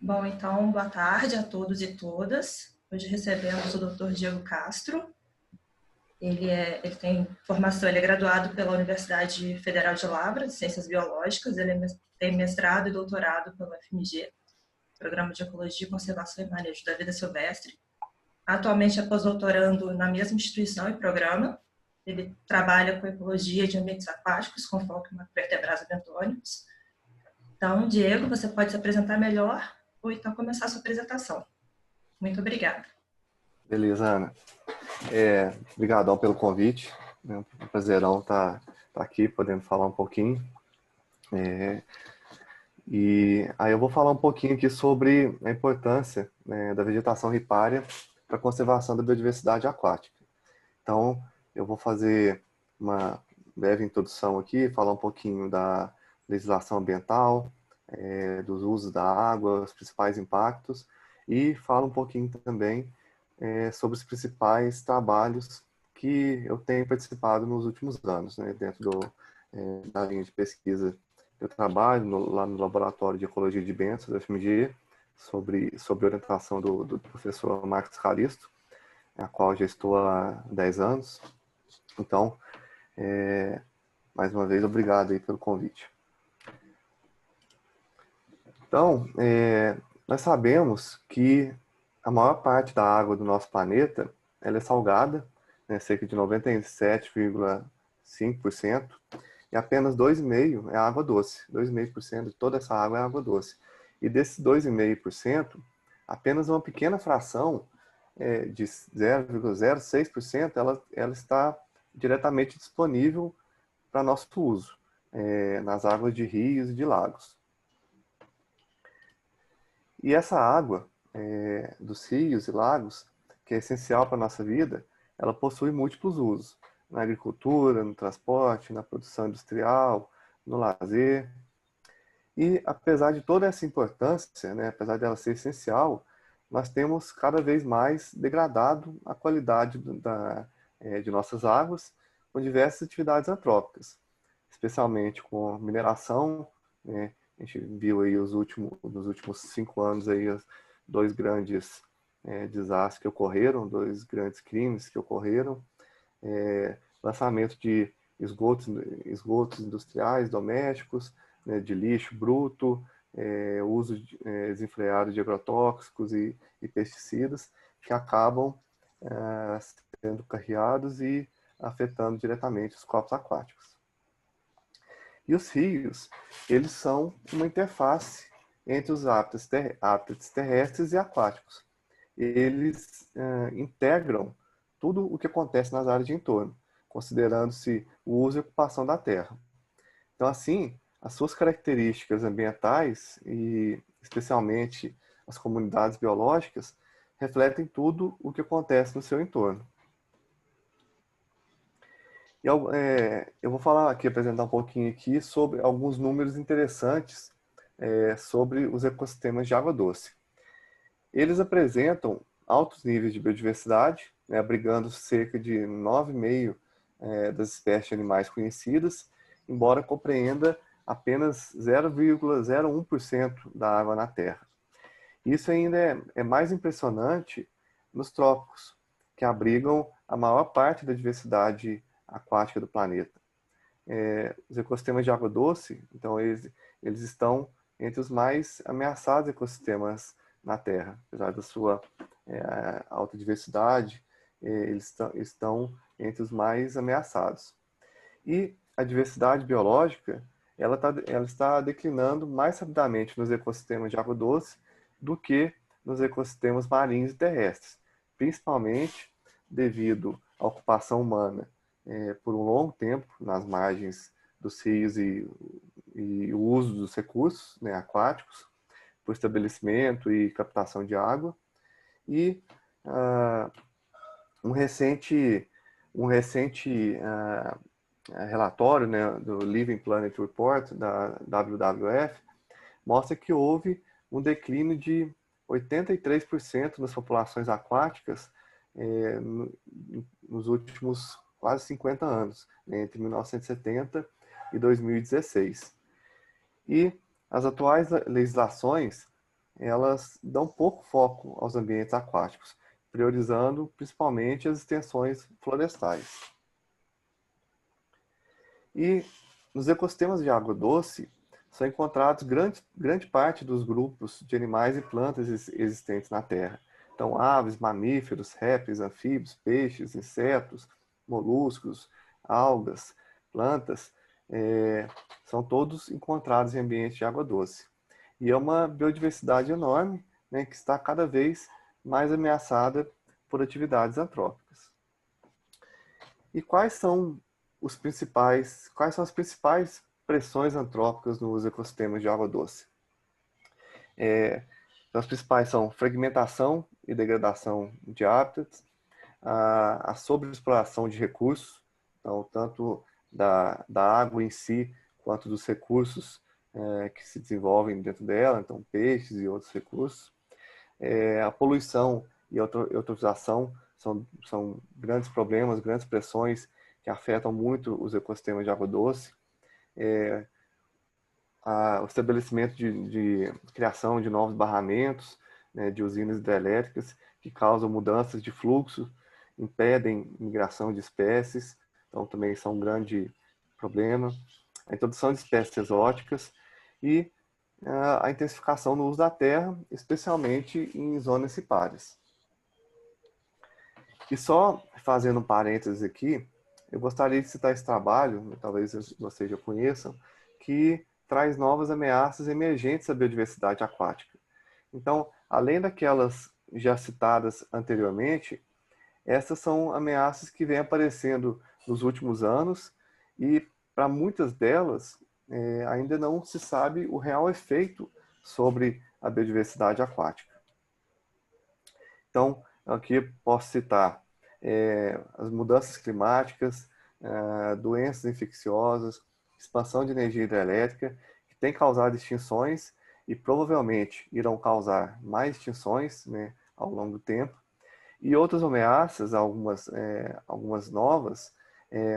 Bom, então, boa tarde a todos e todas. Hoje recebemos o Dr. Diego Castro. Ele tem formação, ele é graduado pela Universidade Federal de Lavras, de Ciências Biológicas, tem mestrado e doutorado pela FMG, Programa de Ecologia, Conservação e Manejo da Vida Silvestre. Atualmente é pós-doutorando na mesma instituição e programa. Ele trabalha com ecologia de ambientes aquáticos, com foco em macroinvertebrados bentônicos. Então, Diego, você pode se apresentar melhor ou então começar a sua apresentação. Muito obrigada. Beleza, Ana. Obrigadão pelo convite. É um prazerão estar aqui, podendo falar um pouquinho. E aí eu vou falar um pouquinho aqui sobre a importância, né, da vegetação ripária para a conservação da biodiversidade aquática. Então, eu vou fazer uma breve introdução aqui, falar um pouquinho da legislação ambiental, dos usos da água, os principais impactos, e falo um pouquinho também sobre os principais trabalhos que eu tenho participado nos últimos anos, né, dentro da linha de pesquisa que eu trabalho, lá no Laboratório de Ecologia de Bentos, da FMG, sobre orientação do professor Marcos Calisto, a qual já estou há 10 anos. Então, mais uma vez, obrigado aí pelo convite. Então, nós sabemos que a maior parte da água do nosso planeta ela é salgada, né, cerca de 97,5%, e apenas 2,5% é água doce. 2,5% de toda essa água é água doce. E desses 2,5%, apenas uma pequena fração, de 0,06%, ela está diretamente disponível para nosso uso, nas águas de rios e de lagos. E essa água dos rios e lagos, que é essencial para a nossa vida, ela possui múltiplos usos. Na agricultura, no transporte, na produção industrial, no lazer. E apesar de toda essa importância, né, apesar dela ser essencial, nós temos cada vez mais degradado a qualidade de nossas águas com diversas atividades antrópicas, especialmente com mineração, né. A gente viu aí nos últimos 5 anos aí dois grandes desastres que ocorreram, dois grandes crimes que ocorreram, lançamento de esgotos industriais, domésticos, né, de lixo bruto, uso desenfreado de agrotóxicos e pesticidas que acabam sendo carreados e afetando diretamente os corpos aquáticos. E os rios, eles são uma interface entre os hábitats terrestres e aquáticos. Eles integram tudo o que acontece nas áreas de entorno, considerando-se o uso e ocupação da terra. Então, assim, as suas características ambientais e, especialmente, as comunidades biológicas, refletem tudo o que acontece no seu entorno. E eu vou falar aqui, apresentar um pouquinho aqui sobre alguns números interessantes sobre os ecossistemas de água doce. Eles apresentam altos níveis de biodiversidade, né, abrigando cerca de 9,5% das espécies de animais conhecidas, embora compreenda apenas 0,01% da água na Terra. Isso ainda é mais impressionante nos trópicos, que abrigam a maior parte da diversidade aquática do planeta. Os ecossistemas de água doce, então, eles estão entre os mais ameaçados ecossistemas na Terra. Apesar da sua alta diversidade, eles estão entre os mais ameaçados. E a diversidade biológica ela está declinando mais rapidamente nos ecossistemas de água doce do que nos ecossistemas marinhos e terrestres, principalmente devido à ocupação humana por um longo tempo nas margens dos rios e o uso dos recursos, né, aquáticos, por estabelecimento e captação de água, e um recente relatório, né, do Living Planet Report, da WWF, mostra que houve um declínio de 83% das populações aquáticas nos últimos quase 50 anos, né, entre 1970 e 2016. E as atuais legislações elas dão pouco foco aos ambientes aquáticos, priorizando principalmente as extensões florestais. E nos ecossistemas de água doce são encontrados grande parte dos grupos de animais e plantas existentes na Terra. Então, aves, mamíferos, répteis, anfíbios, peixes, insetos, moluscos, algas, plantas, são todos encontrados em ambientes de água doce. E é uma biodiversidade enorme, né, que está cada vez mais ameaçada por atividades antrópicas. E quais são as principais pressões antrópicas nos ecossistemas de água doce? Então, as principais são fragmentação e degradação de hábitats, a sobreexploração de recursos, então, tanto da água em si, quanto dos recursos que se desenvolvem dentro dela, então peixes e outros recursos. A poluição e a eutrofização são grandes problemas, grandes pressões que afetam muito os ecossistemas de água doce. O estabelecimento de criação de novos barramentos, né, de usinas hidrelétricas que causam mudanças de fluxo, impedem migração de espécies, então também são um grande problema. A introdução de espécies exóticas e a intensificação no uso da terra, especialmente em zonas ripárias. E só fazendo um parênteses aqui, eu gostaria de citar esse trabalho, talvez vocês já conheçam, que traz novas ameaças emergentes à biodiversidade aquática. Então, além daquelas já citadas anteriormente, essas são ameaças que vêm aparecendo nos últimos anos e, para muitas delas, ainda não se sabe o real efeito sobre a biodiversidade aquática. Então, aqui posso citar as mudanças climáticas, doenças infecciosas, expansão de energia hidrelétrica, que tem causado extinções e provavelmente irão causar mais extinções, né, ao longo do tempo. E outras ameaças, algumas novas,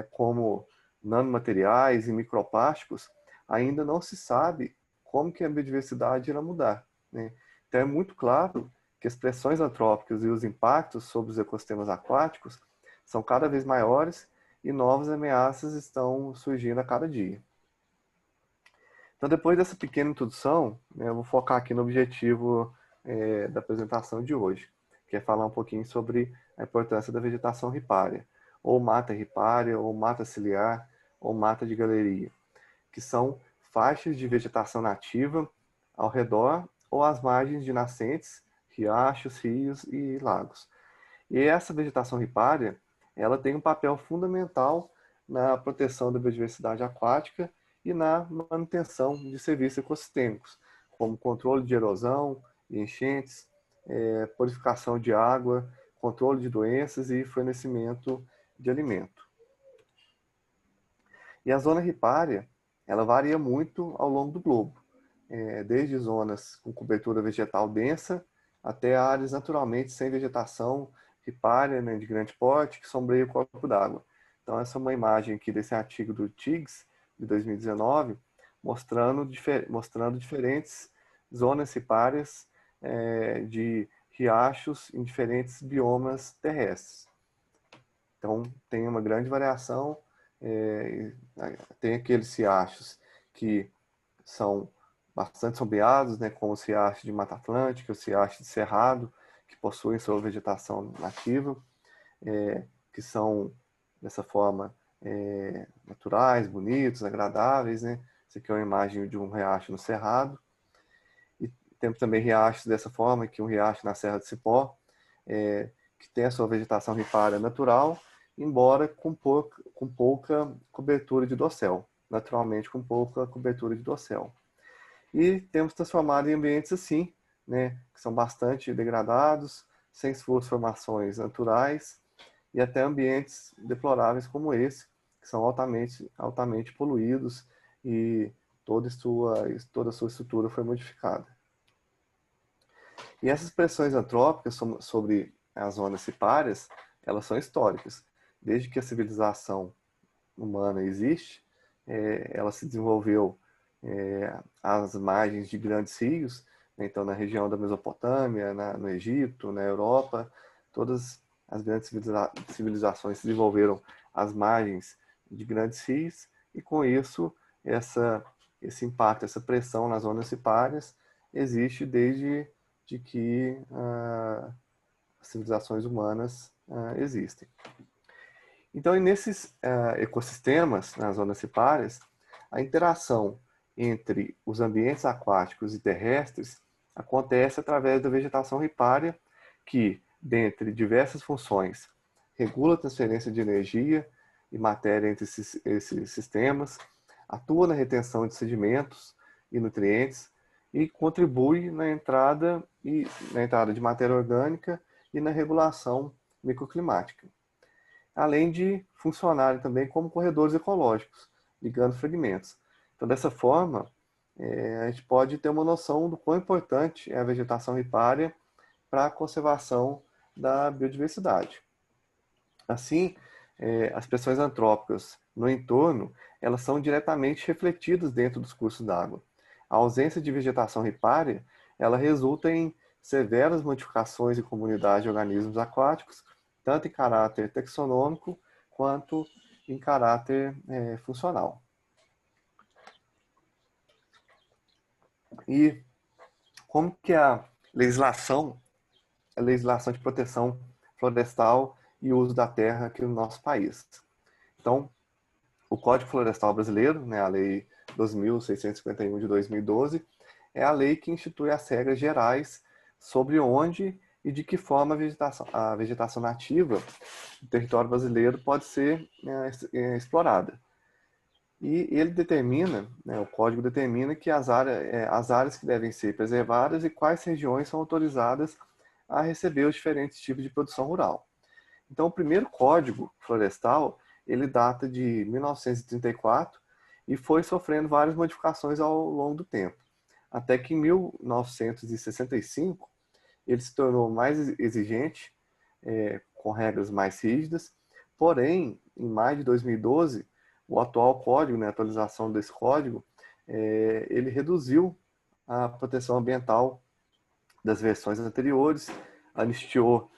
como nanomateriais e microplásticos, ainda não se sabe como que a biodiversidade irá mudar, né? Então é muito claro que as pressões antrópicas e os impactos sobre os ecossistemas aquáticos são cada vez maiores e novas ameaças estão surgindo a cada dia. Então, depois dessa pequena introdução, né, eu vou focar aqui no objetivo da apresentação de hoje, que é falar um pouquinho sobre a importância da vegetação ripária, ou mata ripária, ou mata ciliar, ou mata de galeria, que são faixas de vegetação nativa ao redor ou às margens de nascentes, riachos, rios e lagos. E essa vegetação ripária, ela tem um papel fundamental na proteção da biodiversidade aquática e na manutenção de serviços ecossistêmicos, como controle de erosão e enchentes, purificação de água, controle de doenças e fornecimento de alimento. E a zona ripária, ela varia muito ao longo do globo, desde zonas com cobertura vegetal densa até áreas naturalmente sem vegetação ripária, né, de grande porte, que sombreia o corpo d'água. Então, essa é uma imagem aqui desse artigo do TIGS, de 2019, mostrando diferentes zonas ripárias de riachos em diferentes biomas terrestres. Então, tem uma grande variação. Tem aqueles riachos que são bastante sombreados, né, como os riachos de Mata Atlântica, os riachos de Cerrado, que possuem sua vegetação nativa, que são, dessa forma, naturais, bonitos, agradáveis, né? Essa aqui é uma imagem de um riacho no Cerrado. E temos também riachos dessa forma, aqui um riacho na Serra do Cipó, que tem a sua vegetação ripária natural, embora com pouca cobertura de dossel, naturalmente com pouca cobertura de dossel. E temos transformado em ambientes assim, né, que são bastante degradados, sem suas formações naturais, e até ambientes deploráveis como esse, que são altamente poluídos e toda a sua estrutura foi modificada. E essas pressões antrópicas sobre as zonas ripárias, elas são históricas. Desde que a civilização humana existe, ela se desenvolveu às margens de grandes rios, Então, na região da Mesopotâmia, no Egito, na Europa, todas as grandes civilizações se desenvolveram às margens de grandes rios, e com isso, esse impacto, essa pressão nas zonas ripárias existe desde que as civilizações humanas existem. Então, nesses ecossistemas, nas zonas ripárias, a interação entre os ambientes aquáticos e terrestres acontece através da vegetação ripária, que, dentre diversas funções, regula a transferência de energia e matéria entre esses sistemas, atua na retenção de sedimentos e nutrientes e contribui na entrada de matéria orgânica e na regulação microclimática, além de funcionarem também como corredores ecológicos, ligando fragmentos. Então, dessa forma, a gente pode ter uma noção do quão importante é a vegetação ripária para a conservação da biodiversidade. Assim, as pressões antrópicas no entorno, elas são diretamente refletidas dentro dos cursos d'água. A ausência de vegetação ripária, ela resulta em severas modificações em comunidade de organismos aquáticos, tanto em caráter taxonômico quanto em caráter funcional. E como que a legislação de proteção florestal e uso da terra aqui no nosso país? Então, o Código Florestal Brasileiro, né, a Lei 2.651 de 2012, é a lei que institui as regras gerais sobre onde e de que forma a vegetação nativa do território brasileiro pode ser explorada. E ele determina, o código determina que as áreas que devem ser preservadas e quais regiões são autorizadas a receber os diferentes tipos de produção rural. Então, o primeiro código florestal, ele data de 1934 e foi sofrendo várias modificações ao longo do tempo. Até que em 1965, ele se tornou mais exigente, com regras mais rígidas. Porém, em maio de 2012, o atual código, a atualização desse código, ele reduziu a proteção ambiental das versões anteriores, anistiou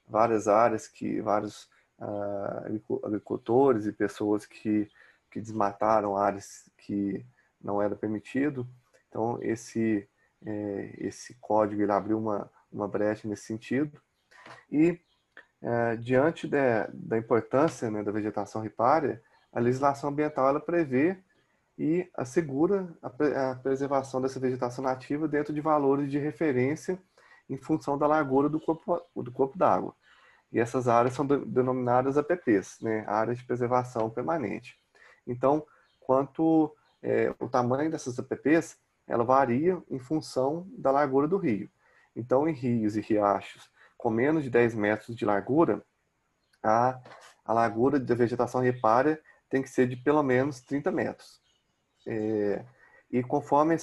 várias áreas vários agricultores e pessoas que desmataram áreas que não era permitido. Então, esse código ele abriu uma brecha nesse sentido. E, diante da importância da vegetação ripária, a legislação ambiental ela prevê e assegura a preservação dessa vegetação nativa dentro de valores de referência em função da largura do corpo d'água. E essas áreas são denominadas APPs, Áreas de Preservação Permanente. Então, o tamanho dessas APPs, ela varia em função da largura do rio. Então, em rios e riachos com menos de 10 metros de largura, a largura da vegetação ripária tem que ser de pelo menos 30 metros. E conforme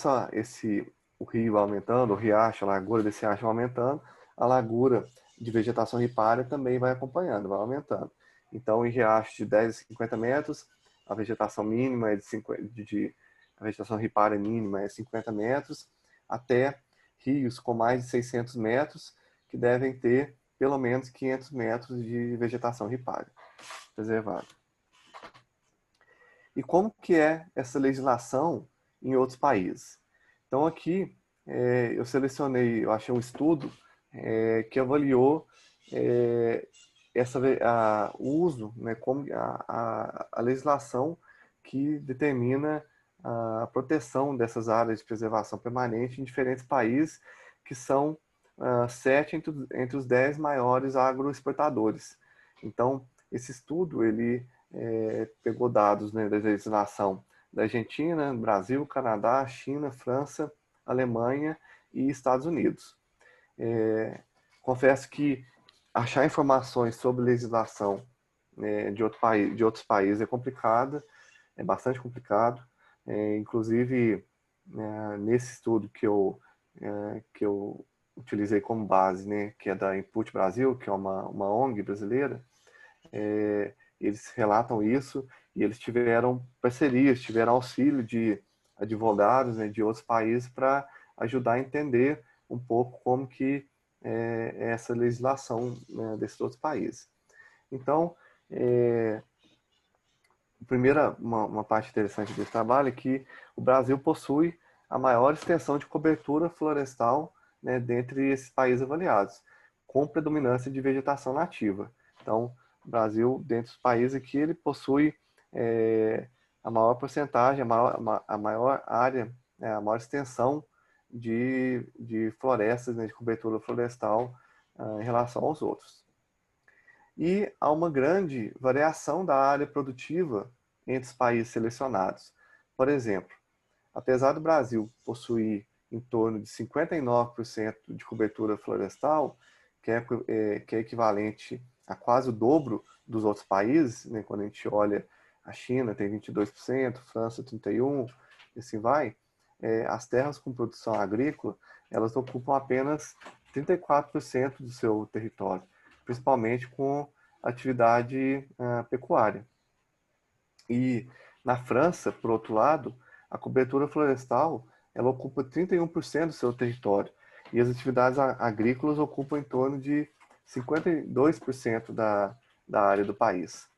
o rio vai aumentando, o riacho, a largura desse riacho vai aumentando, a largura de vegetação ripária também vai acompanhando, vai aumentando. Então, em riachos de 10 a 50 metros, a vegetação mínima a vegetação ripária mínima é 50 metros, até rios com mais de 600 metros, que devem ter pelo menos 500 metros de vegetação ripária preservada. E como que é essa legislação em outros países? Então, aqui eu achei um estudo que avaliou o uso, como a legislação que determina a proteção dessas áreas de preservação permanente em diferentes países, que são 7 entre os 10 maiores agroexportadores. Então, esse estudo ele pegou dados da legislação da Argentina, Brasil, Canadá, China, França, Alemanha e Estados Unidos. Confesso que achar informações sobre legislação de outros países é complicado, é bastante complicado. Inclusive, nesse estudo que eu utilizei como base, que é da Input Brasil, que é uma ONG brasileira, eles relatam isso, e eles tiveram parcerias, tiveram auxílio de advogados, né, de outros países para ajudar a entender um pouco como que é essa legislação, né, desses outros países. Então, uma parte interessante desse trabalho é que o Brasil possui a maior extensão de cobertura florestal, né, dentre esses países avaliados, com predominância de vegetação nativa. Então, o Brasil, dentre os países aqui, ele possui a maior porcentagem, a maior área, né, a maior extensão de florestas, né, de cobertura florestal em relação aos outros. E há uma grande variação da área produtiva entre os países selecionados. Por exemplo, apesar do Brasil possuir em torno de 59% de cobertura florestal, que é equivalente a quase o dobro dos outros países, né? Quando a gente olha a China tem 22%, França 31%, e assim vai, as terras com produção agrícola, elas ocupam apenas 34% do seu território, principalmente com atividade pecuária. E na França, por outro lado, a cobertura florestal ela ocupa 31% do seu território e as atividades agrícolas ocupam em torno de 52% da área do país.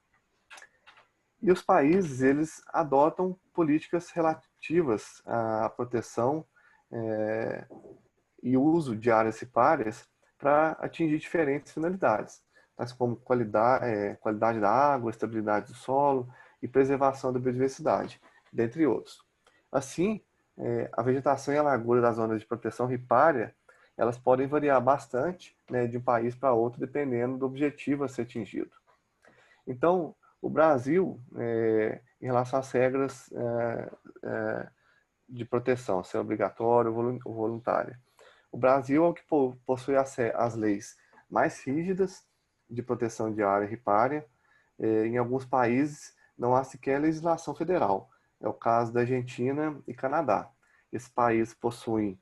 E os países eles adotam políticas relativas à proteção e uso de áreas ripárias para atingir diferentes finalidades, tais como qualidade da água, estabilidade do solo e preservação da biodiversidade, dentre outros. Assim, a vegetação e a largura das zonas de proteção ripária, elas podem variar bastante, né, de um país para outro, dependendo do objetivo a ser atingido. Então, o Brasil, em relação às regras de proteção, se é obrigatório ou voluntária, o Brasil é o que possui as leis mais rígidas de proteção de área ripária. Em alguns países não há sequer legislação federal. É o caso da Argentina e Canadá. Esses países possuem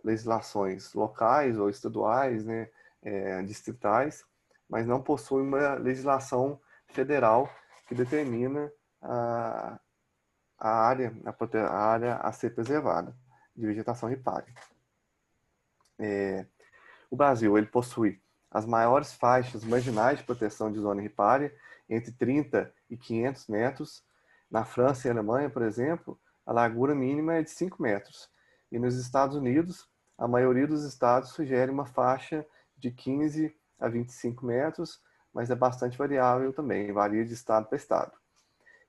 legislações locais ou estaduais, né, distritais, mas não possuem uma legislação federal que determina a área a ser preservada de vegetação ripária. O Brasil ele possui as maiores faixas marginais de proteção de zona ripária, entre 30 e 500 metros. Na França e Alemanha, por exemplo, a largura mínima é de 5 metros. E nos Estados Unidos, a maioria dos estados sugere uma faixa de 15 a 25 metros, mas é bastante variável também, varia de estado para estado.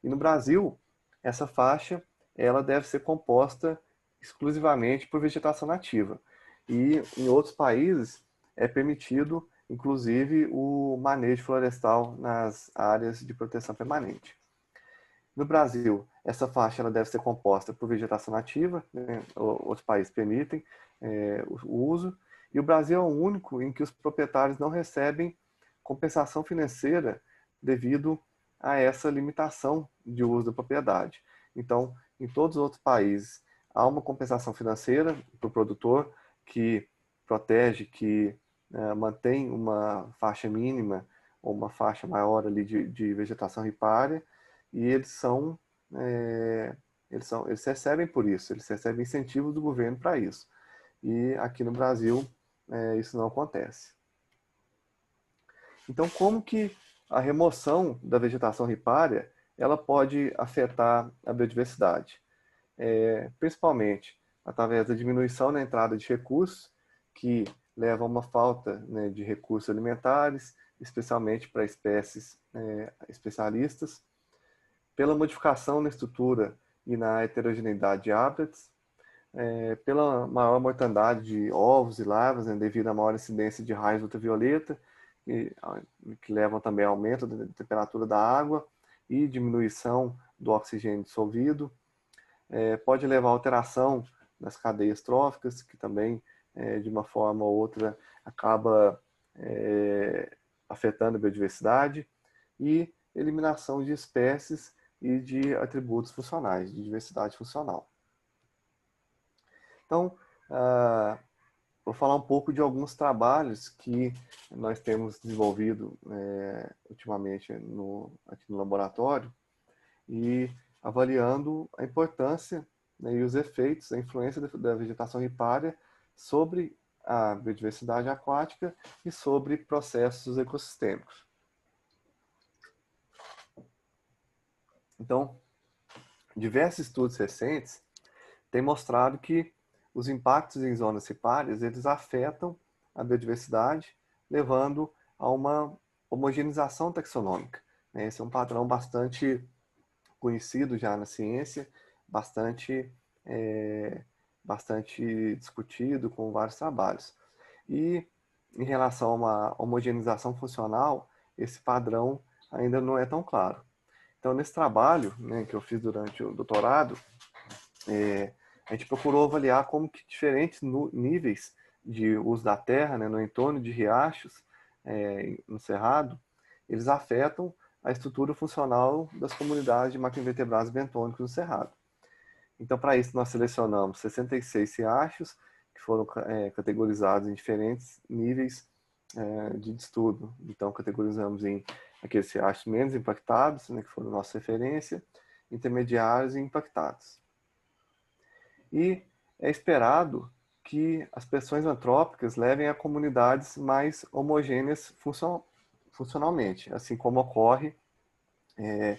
E no Brasil, essa faixa ela deve ser composta exclusivamente por vegetação nativa. E em outros países é permitido, inclusive, o manejo florestal nas áreas de proteção permanente. No Brasil, essa faixa ela deve ser composta por vegetação nativa, né? Outros países permitem o uso, e o Brasil é o único em que os proprietários não recebem compensação financeira devido a essa limitação de uso da propriedade. Então, em todos os outros países, há uma compensação financeira para o produtor que protege, que mantém uma faixa mínima ou uma faixa maior ali de vegetação ripária, e eles recebem por isso, eles recebem incentivos do governo para isso. E aqui no Brasil, isso não acontece. Então, como que a remoção da vegetação ripária ela pode afetar a biodiversidade? Principalmente através da diminuição na entrada de recursos, que leva a uma falta, né, de recursos alimentares, especialmente para espécies especialistas, pela modificação na estrutura e na heterogeneidade de hábitats, pela maior mortandade de ovos e larvas, né, devido à maior incidência de raios ultravioleta, que levam também ao aumento da temperatura da água e diminuição do oxigênio dissolvido. Pode levar a alteração nas cadeias tróficas, que também, de uma forma ou outra, acaba afetando a biodiversidade, e eliminação de espécies e de atributos funcionais, de diversidade funcional. Então, vou falar um pouco de alguns trabalhos que nós temos desenvolvido ultimamente aqui no laboratório, e avaliando a importância né, e os efeitos, a influência da vegetação ripária sobre a biodiversidade aquática e sobre processos ecossistêmicos. Então, diversos estudos recentes têm mostrado que os impactos em zonas ripárias, eles afetam a biodiversidade, levando a uma homogeneização taxonômica, né? Esse é um padrão bastante conhecido já na ciência, bastante discutido com vários trabalhos. E em relação a uma homogeneização funcional, esse padrão ainda não é tão claro. Então, nesse trabalho, né, que eu fiz durante o doutorado, a gente procurou avaliar como que diferentes níveis de uso da terra, né, no entorno de riachos, no cerrado, eles afetam a estrutura funcional das comunidades de macroinvertebrados bentônicos no cerrado. Então, para isso, nós selecionamos 66 riachos que foram categorizados em diferentes níveis de estudo. Então, categorizamos em aqueles riachos menos impactados, né, que foram nossa referência, intermediários e impactados. E é esperado que as pressões antrópicas levem a comunidades mais homogêneas funcionalmente, assim como ocorre em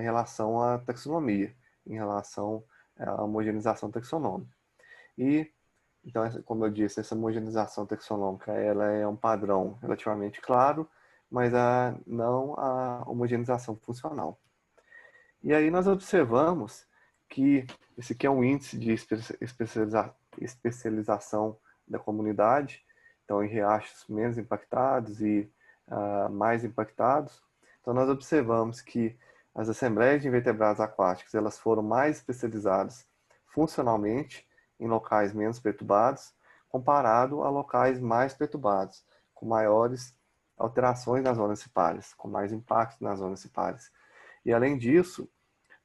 relação à taxonomia, em relação à homogeneização taxonômica. E, então, como eu disse, essa homogeneização taxonômica ela é um padrão relativamente claro, mas não a homogeneização funcional. E aí nós observamos que esse aqui é um índice de especialização da comunidade, então em riachos menos impactados e mais impactados. Então nós observamos que as assembleias de invertebrados aquáticos elas foram mais especializadas funcionalmente em locais menos perturbados, comparado a locais mais perturbados, com maiores alterações nas zonas ripárias, com mais impacto nas zonas ripárias. E além disso,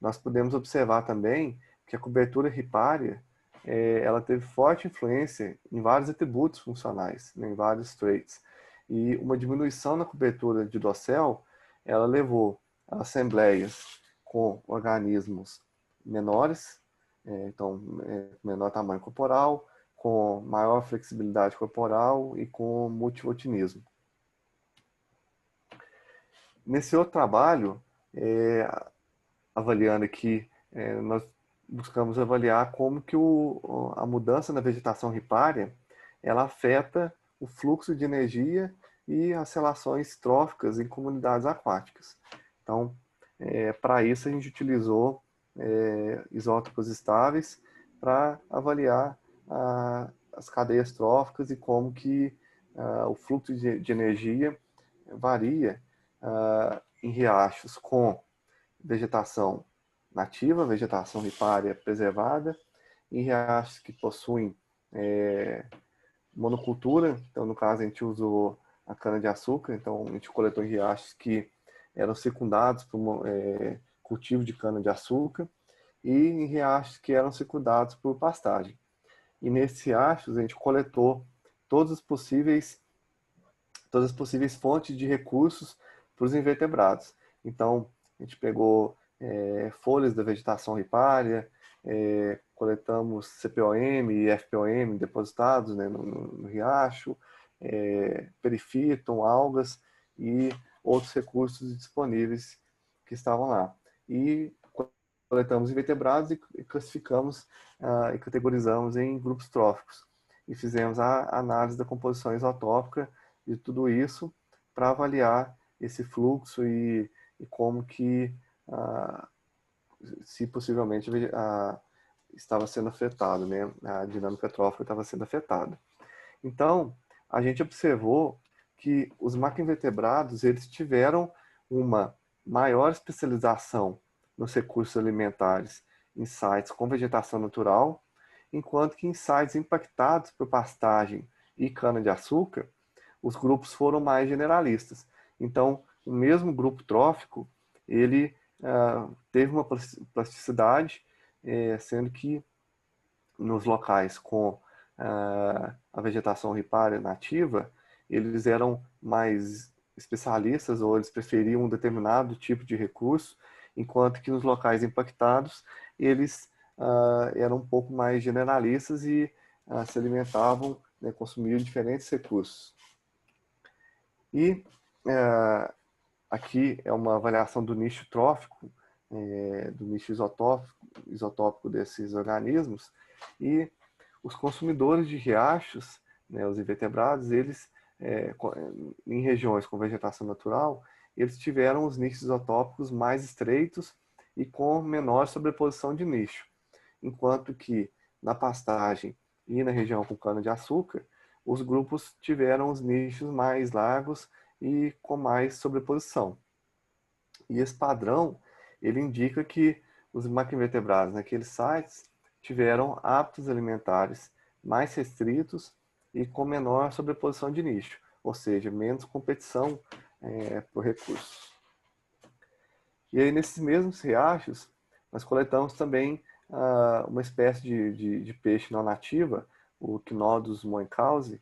nós podemos observar também que a cobertura ripária ela teve forte influência em vários atributos funcionais, né, em vários traits. E uma diminuição na cobertura de dossel, ela levou a assembleias com organismos menores, então menor tamanho corporal, com maior flexibilidade corporal e com multirotinismo. Nesse outro trabalho, avaliando aqui, nós buscamos avaliar como que a mudança na vegetação ripária ela afeta o fluxo de energia e as relações tróficas em comunidades aquáticas. Então, para isso a gente utilizou isótopos estáveis para avaliar as cadeias tróficas e como que o fluxo de energia varia em riachos com vegetação nativa, vegetação ripária preservada, em riachos que possuem monocultura, então no caso a gente usou a cana-de-açúcar, então a gente coletou em riachos que eram secundados por cultivo de cana-de-açúcar e em riachos que eram secundados por pastagem. E nesses riachos a gente coletou todas as possíveis fontes de recursos para os invertebrados. Então, a gente pegou folhas da vegetação ripária, coletamos CPOM e FPOM depositados, né, no riacho, perifíton, algas e outros recursos disponíveis que estavam lá. E coletamos invertebrados e classificamos e categorizamos em grupos tróficos. E fizemos a análise da composição isotópica de tudo isso para avaliar esse fluxo e como que, se possivelmente, estava sendo afetado, né? A dinâmica trófica estava sendo afetada. Então, a gente observou que os macroinvertebrados eles tiveram uma maior especialização nos recursos alimentares em sites com vegetação natural, enquanto que em sites impactados por pastagem e cana-de-açúcar, os grupos foram mais generalistas. Então, o mesmo grupo trófico, ele teve uma plasticidade, sendo que nos locais com a vegetação ripária nativa, eles eram mais especialistas ou eles preferiam um determinado tipo de recurso, enquanto que nos locais impactados, eles eram um pouco mais generalistas e se alimentavam, né, consumiam diferentes recursos. E aqui é uma avaliação do nicho trófico, do nicho isotópico desses organismos, e os consumidores de riachos, né, os invertebrados, eles, em regiões com vegetação natural, eles tiveram os nichos isotópicos mais estreitos e com menor sobreposição de nicho, enquanto que na pastagem e na região com cana-de-açúcar, os grupos tiveram os nichos mais largos e com mais sobreposição. E esse padrão, ele indica que os macroinvertebrados naqueles sites tiveram hábitos alimentares mais restritos e com menor sobreposição de nicho, ou seja, menos competição por recursos. E aí, nesses mesmos riachos, nós coletamos também uma espécie de peixe não nativa, o Cynodus moenkousii,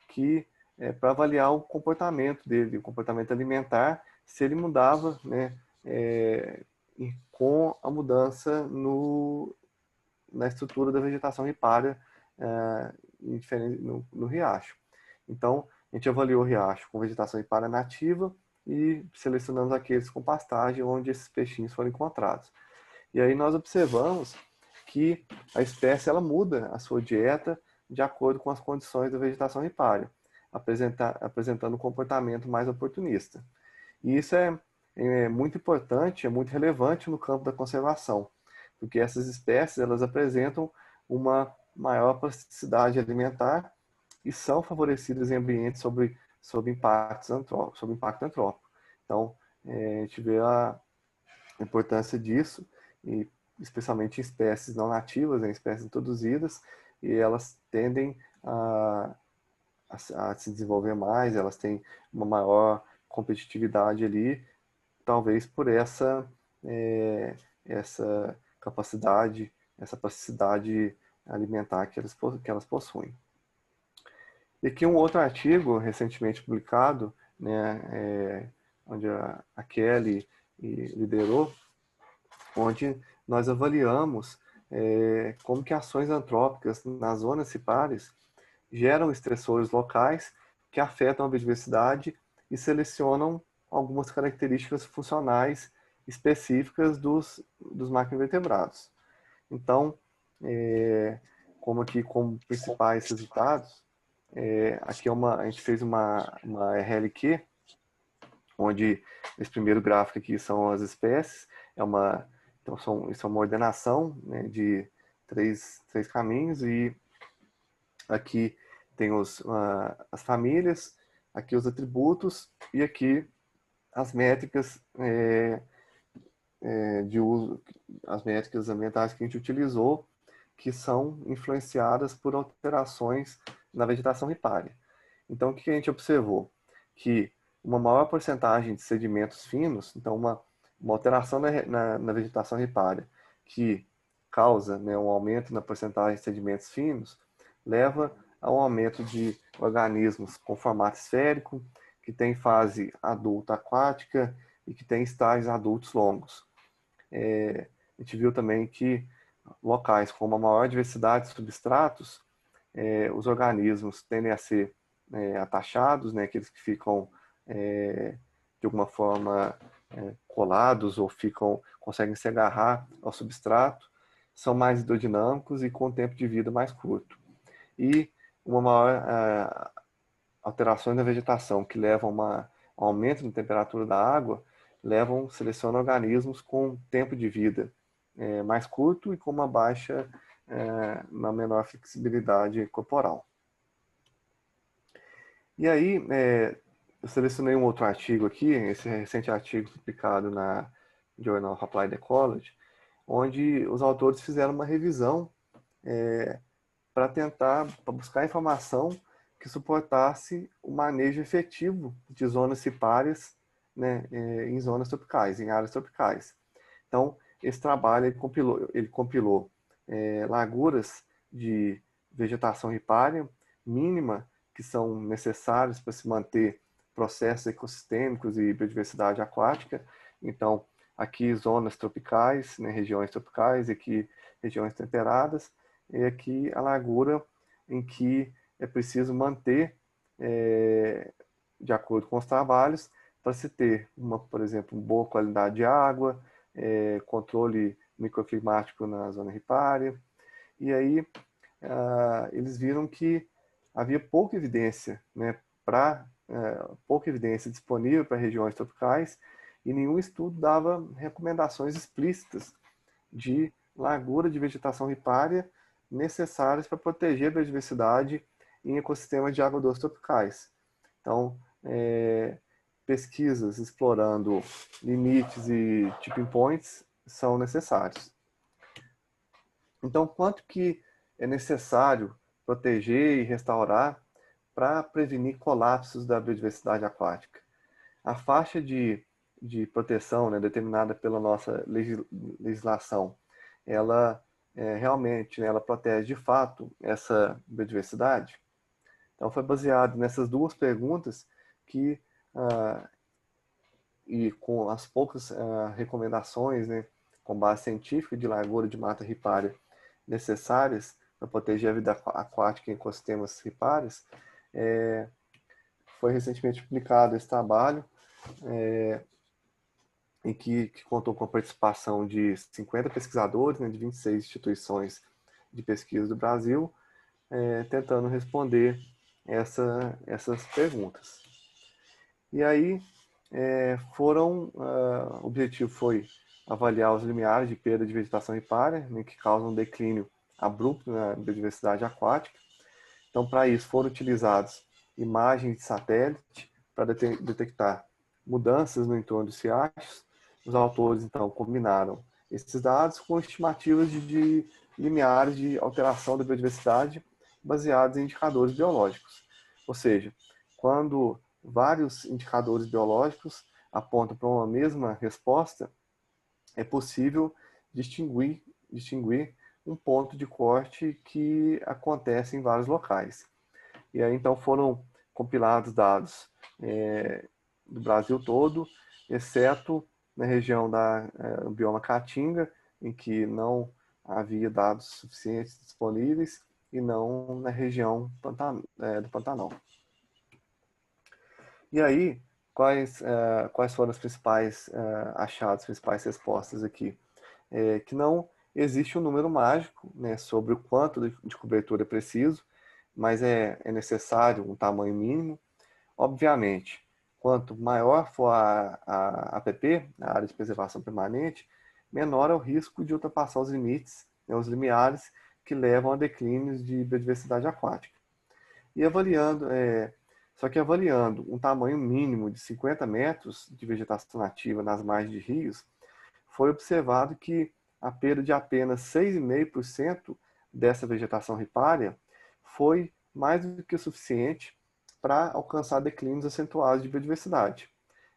que para avaliar o comportamento dele, o comportamento alimentar, se ele mudava, né, com a mudança na estrutura da vegetação ripária no riacho. Então, a gente avaliou o riacho com vegetação ripária nativa e selecionamos aqueles com pastagem onde esses peixinhos foram encontrados. E aí nós observamos que a espécie ela muda a sua dieta de acordo com as condições da vegetação ripária, apresentando um comportamento mais oportunista. E isso é muito importante, é muito relevante no campo da conservação, porque essas espécies elas apresentam uma maior plasticidade alimentar e são favorecidas em ambientes sob impacto antrópico. Então, a gente vê a importância disso, e especialmente em espécies não nativas, em espécies introduzidas, e elas tendem a se desenvolver mais, elas têm uma maior competitividade ali, talvez por essa capacidade, essa plasticidade alimentar que elas possuem. E aqui um outro artigo recentemente publicado, né, onde a Kelly liderou, onde nós avaliamos como que ações antrópicas nas zonas ripárias geram estressores locais que afetam a biodiversidade e selecionam algumas características funcionais específicas dos macroinvertebrados. Então, como principais resultados, aqui a gente fez uma RLQ, onde esse primeiro gráfico aqui são as espécies, então isso é uma ordenação, né, de três caminhos, e aqui tem as famílias, aqui os atributos e aqui as métricas de uso, as métricas ambientais que a gente utilizou, que são influenciadas por alterações na vegetação ripária. Então, o que a gente observou? Que uma maior porcentagem de sedimentos finos, então uma alteração na vegetação ripária que causa, né, um aumento na porcentagem de sedimentos finos, leva a um aumento de organismos com formato esférico, que tem fase adulta aquática e que tem estágios adultos longos. A gente viu também que locais com uma maior diversidade de substratos, os organismos tendem a ser atachados, né, aqueles que ficam de alguma forma colados ou conseguem se agarrar ao substrato, são mais hidrodinâmicos e com tempo de vida mais curto. E uma maior alterações na vegetação que levam a um aumento na temperatura da água, selecionam organismos com tempo de vida mais curto e com uma menor flexibilidade corporal. E aí, eu selecionei um outro artigo aqui, esse recente artigo publicado na Journal of Applied Ecology, onde os autores fizeram uma revisão para buscar informação que suportasse o manejo efetivo de zonas ripárias, né, em zonas tropicais, em áreas tropicais. Então, esse trabalho ele compilou larguras de vegetação ripária mínima que são necessários para se manter processos ecossistêmicos e biodiversidade aquática. Então, aqui zonas tropicais, né, regiões tropicais, aqui regiões temperadas, e aqui a largura em que é preciso manter, de acordo com os trabalhos, para se ter, por exemplo, uma boa qualidade de água, controle microclimático na zona ripária. E aí eles viram que havia pouca evidência, né, pouca evidência disponível para regiões tropicais, e nenhum estudo dava recomendações explícitas de largura de vegetação ripária necessárias para proteger a biodiversidade em ecossistemas de água doce tropicais. Então, pesquisas explorando limites e tipping points são necessários. Então, quanto que é necessário proteger e restaurar para prevenir colapsos da biodiversidade aquática? A faixa de proteção, né, determinada pela nossa legislação, ela realmente, né, ela protege de fato essa biodiversidade? Então, foi baseado nessas duas perguntas que, e com as poucas recomendações, né, com base científica de largura de mata ripária necessárias para proteger a vida aquática em ecossistemas ripários, foi recentemente publicado esse trabalho, em que contou com a participação de 50 pesquisadores, né, de 26 instituições de pesquisa do Brasil, tentando responder essas perguntas. E aí, o objetivo foi avaliar os limiares de perda de vegetação ripária, né, que causam um declínio abrupto na biodiversidade aquática. Então, para isso, foram utilizados imagens de satélite para detectar mudanças no entorno dos riachos. Os autores, então, combinaram esses dados com estimativas de limiares de alteração da biodiversidade baseados em indicadores biológicos. Ou seja, quando vários indicadores biológicos apontam para uma mesma resposta, é possível distinguir um ponto de corte que acontece em vários locais. E aí, então, foram compilados dados do Brasil todo, exceto na região do bioma Caatinga, em que não havia dados suficientes disponíveis, e não na região do Pantanal. E aí, quais foram os principais achados, as principais respostas aqui? Que não existe um número mágico, né, sobre o quanto de cobertura é preciso, mas é necessário um tamanho mínimo. Obviamente, quanto maior for a APP, a área de preservação permanente, menor é o risco de ultrapassar os limites, né, os limiares que levam a declínios de biodiversidade aquática. E só que avaliando um tamanho mínimo de 50 metros de vegetação nativa nas margens de rios, foi observado que a perda de apenas 6,5% dessa vegetação ripária foi mais do que o suficiente para alcançar declínios acentuados de biodiversidade.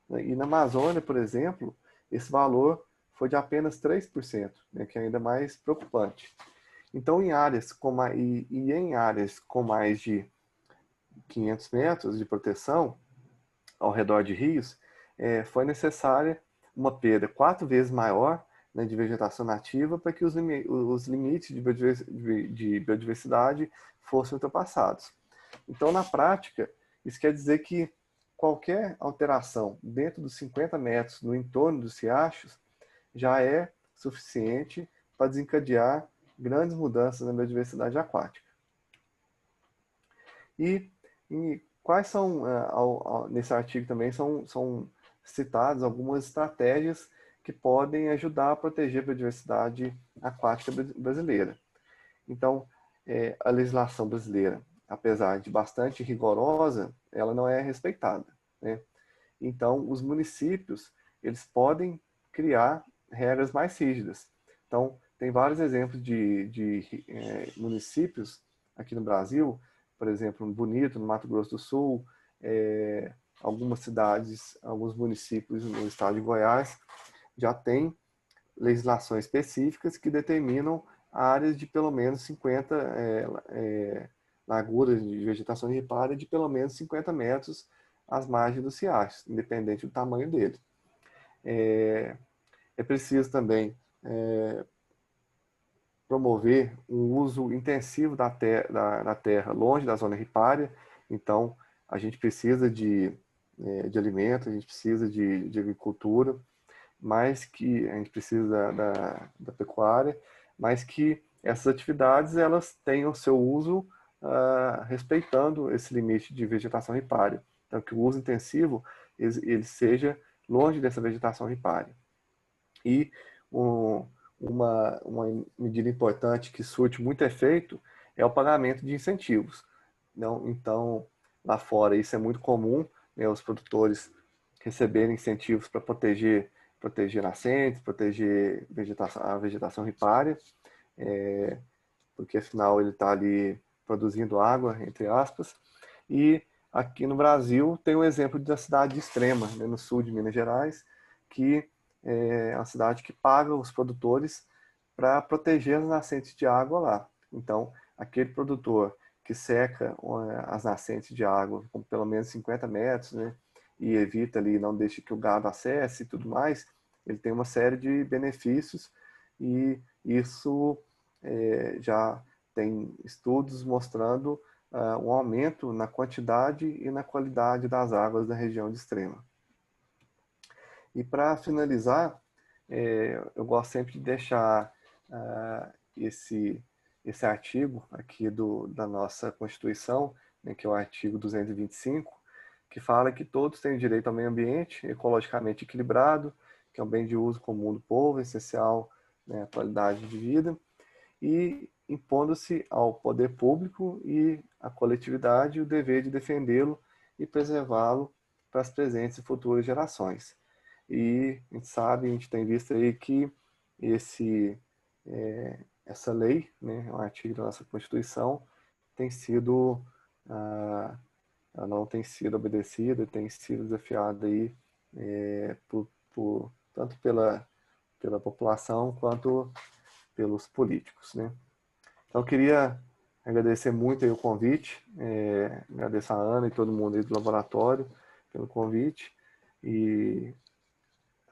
E na Amazônia, por exemplo, esse valor foi de apenas 3%, né, que é ainda mais preocupante. Então, em áreas com mais de 500 metros de proteção ao redor de rios, foi necessária uma perda 4 vezes maior, né, de vegetação nativa para que os limites de biodiversidade fossem ultrapassados. Então, na prática, isso quer dizer que qualquer alteração dentro dos 50 metros no entorno dos riachos já é suficiente para desencadear grandes mudanças na biodiversidade aquática. E quais são, nesse artigo também, são citadas algumas estratégias que podem ajudar a proteger a biodiversidade aquática brasileira. Então, a legislação brasileira, apesar de bastante rigorosa, ela não é respeitada, né? Então, os municípios, eles podem criar regras mais rígidas. Então, tem vários exemplos de municípios aqui no Brasil, por exemplo, no Bonito, no Mato Grosso do Sul, algumas cidades, alguns municípios no estado de Goiás já têm legislações específicas que determinam áreas de pelo menos 50 larguras de vegetação ripária de pelo menos 50 metros às margens dos riachos, independente do tamanho dele. é preciso também promover um uso intensivo da terra longe da zona ripária. Então, a gente precisa de alimento, a gente precisa de agricultura, mais que a gente precisa da pecuária, mas que essas atividades elas tenham seu uso respeitando esse limite de vegetação ripária. Então, que o uso intensivo ele seja longe dessa vegetação ripária. E uma medida importante que surte muito efeito é o pagamento de incentivos. Então, lá fora isso é muito comum, né, os produtores receberem incentivos para proteger nascentes, proteger a vegetação ripária, porque afinal ele está ali produzindo água, entre aspas. E aqui no Brasil tem um exemplo da cidade de Extrema, né, no sul de Minas Gerais, que é uma cidade que paga os produtores para proteger as nascentes de água lá. Então, aquele produtor que seca as nascentes de água com pelo menos 50 metros, né, e evita ali, não deixa que o gado acesse e tudo mais, ele tem uma série de benefícios, e isso já tem estudos mostrando um aumento na quantidade e na qualidade das águas da região de Extrema. E para finalizar, eu gosto sempre de deixar esse artigo aqui da nossa Constituição, né, que é o artigo 225, que fala que todos têm direito ao meio ambiente ecologicamente equilibrado, que é um bem de uso comum do povo, essencial, né, à qualidade de vida, e impondo-se ao poder público e à coletividade o dever de defendê-lo e preservá-lo para as presentes e futuras gerações. E a gente sabe, a gente tem visto aí que essa lei, né, um artigo da nossa Constituição, tem sido, ela não tem sido obedecida, tem sido desafiada aí tanto pela população quanto pelos políticos, né? Então, eu queria agradecer muito aí o convite, agradecer a Ana e todo mundo aí do laboratório pelo convite, e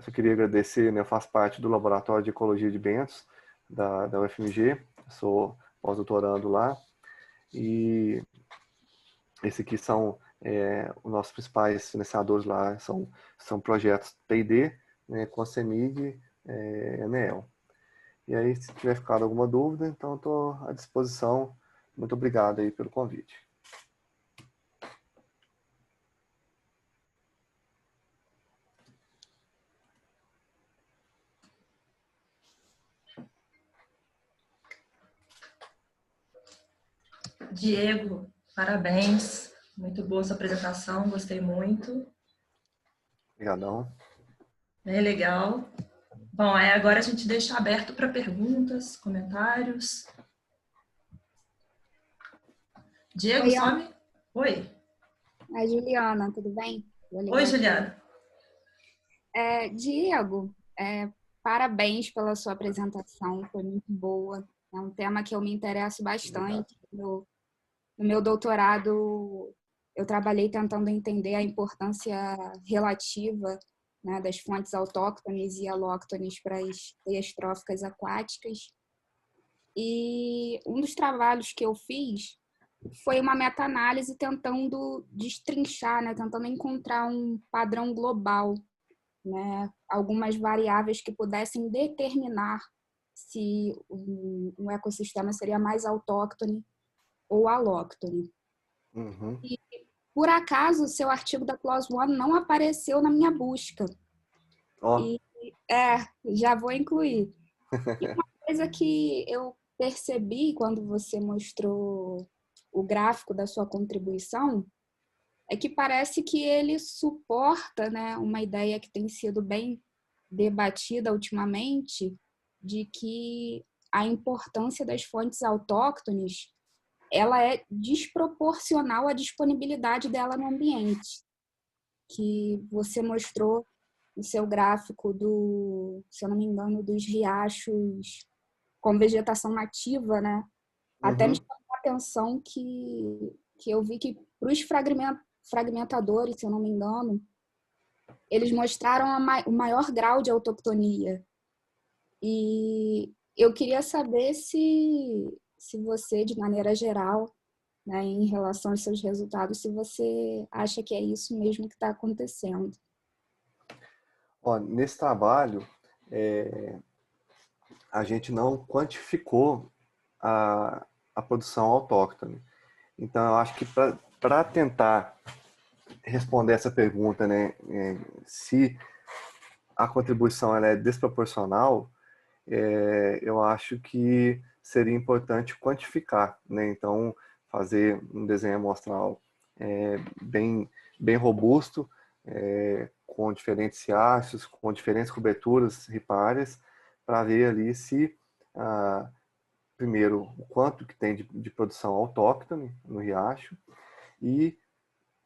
eu queria agradecer, né, eu faço parte do Laboratório de Ecologia de Bentos, da UFMG, sou pós-doutorando lá, e esses aqui são os nossos principais financiadores lá, são projetos P&D, né, com a CEMIG e ANEEL. E aí, se tiver ficado alguma dúvida, então estou à disposição. Muito obrigado aí pelo convite. Diego, parabéns. Muito boa sua apresentação, gostei muito. Obrigadão. É legal. Bom, aí agora a gente deixa aberto para perguntas, comentários. Diego, Oi, some? Oi. a Juliana, tudo bem? Oi, Juliana. Diego, parabéns pela sua apresentação, foi muito boa. É um tema que eu me interesso bastante. No meu doutorado, eu trabalhei tentando entender a importância relativa, né, das fontes autóctones e alóctones para as teias tróficas aquáticas. E um dos trabalhos que eu fiz foi uma meta-análise tentando destrinchar, né, tentando encontrar um padrão global, né, algumas variáveis que pudessem determinar se um ecossistema seria mais autóctone ou alóctone. Uhum. E, por acaso, o seu artigo da PLOS ONE não apareceu na minha busca. Oh. Já vou incluir. E uma coisa que eu percebi quando você mostrou o gráfico da sua contribuição é que parece que ele suporta, né, uma ideia que tem sido bem debatida ultimamente, de que a importância das fontes autóctones ela é desproporcional à disponibilidade dela no ambiente, que você mostrou no seu gráfico se eu não me engano, dos riachos com vegetação nativa, né? Até me chamou a atenção que eu vi que para os fragmentadores, se eu não me engano, eles mostraram o maior grau de autoctonia. E eu queria saber se você, de maneira geral, né, em relação aos seus resultados, se você acha que é isso mesmo que está acontecendo. Ó, nesse trabalho, a gente não quantificou a produção autóctone. Então, eu acho que para tentar responder essa pergunta, né, se a contribuição ela é desproporcional, eu acho que seria importante quantificar, né? Então, fazer um desenho amostral bem robusto, com diferentes riachos, com diferentes coberturas ripárias, para ver ali se, primeiro, o quanto que tem de produção autóctone no riacho e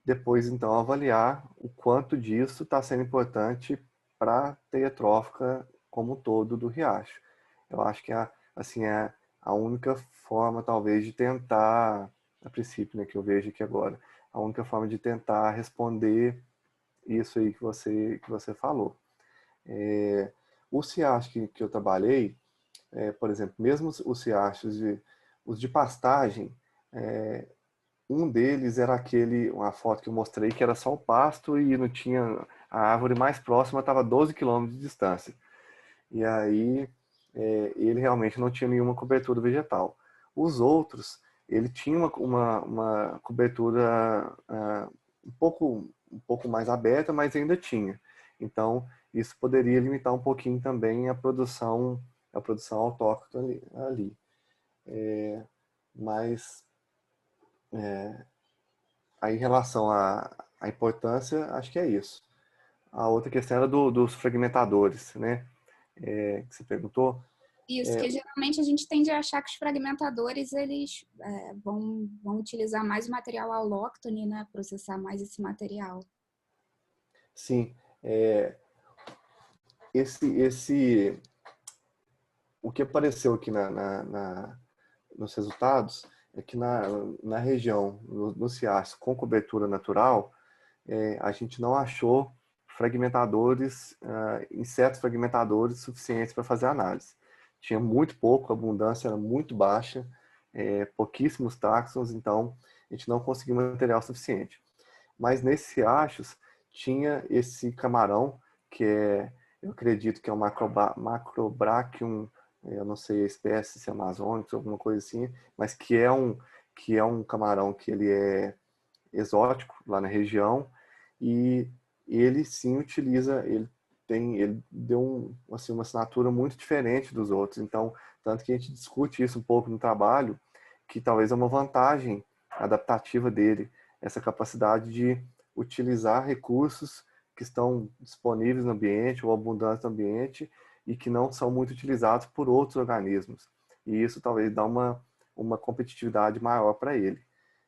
depois, então, avaliar o quanto disso está sendo importante para a teia trófica como um todo do riacho. Eu acho que assim, é a única forma, talvez, de tentar, a princípio, né, que eu vejo aqui agora, a única forma de tentar responder isso aí que você falou. O riacho que eu trabalhei, por exemplo, mesmo os riachos os de pastagem, um deles era uma foto que eu mostrei, que era só o pasto e não tinha, a árvore mais próxima estava a 12 quilômetros de distância. E aí, ele realmente não tinha nenhuma cobertura vegetal. Os outros, ele tinha uma cobertura um pouco mais aberta, mas ainda tinha. Então, isso poderia limitar um pouquinho também a produção autóctone ali. Mas, aí, em relação à importância, acho que é isso. A outra questão era dos fragmentadores, né? Que você perguntou. Isso, que geralmente a gente tende a achar que os fragmentadores eles vão utilizar mais o material autóctone, né? Processar mais esse material. Sim. O que apareceu aqui nos resultados é que na região, no Ciás, com cobertura natural, a gente não achou fragmentadores, insetos fragmentadores suficientes para fazer análise. Tinha muito pouco, a abundância era muito baixa, pouquíssimos táxons, então a gente não conseguiu material suficiente. Mas nesses riachos tinha esse camarão, que eu acredito que é um Macrobrachium, eu não sei a espécie, se é amazônico, alguma coisa assim, mas que é um camarão que ele é exótico lá na região e ele sim utiliza, ele deu assim, uma assinatura muito diferente dos outros. Então, tanto que a gente discute isso um pouco no trabalho, que talvez é uma vantagem adaptativa dele, essa capacidade de utilizar recursos que estão disponíveis no ambiente ou abundantes no ambiente e que não são muito utilizados por outros organismos. E isso talvez dá uma competitividade maior para ele.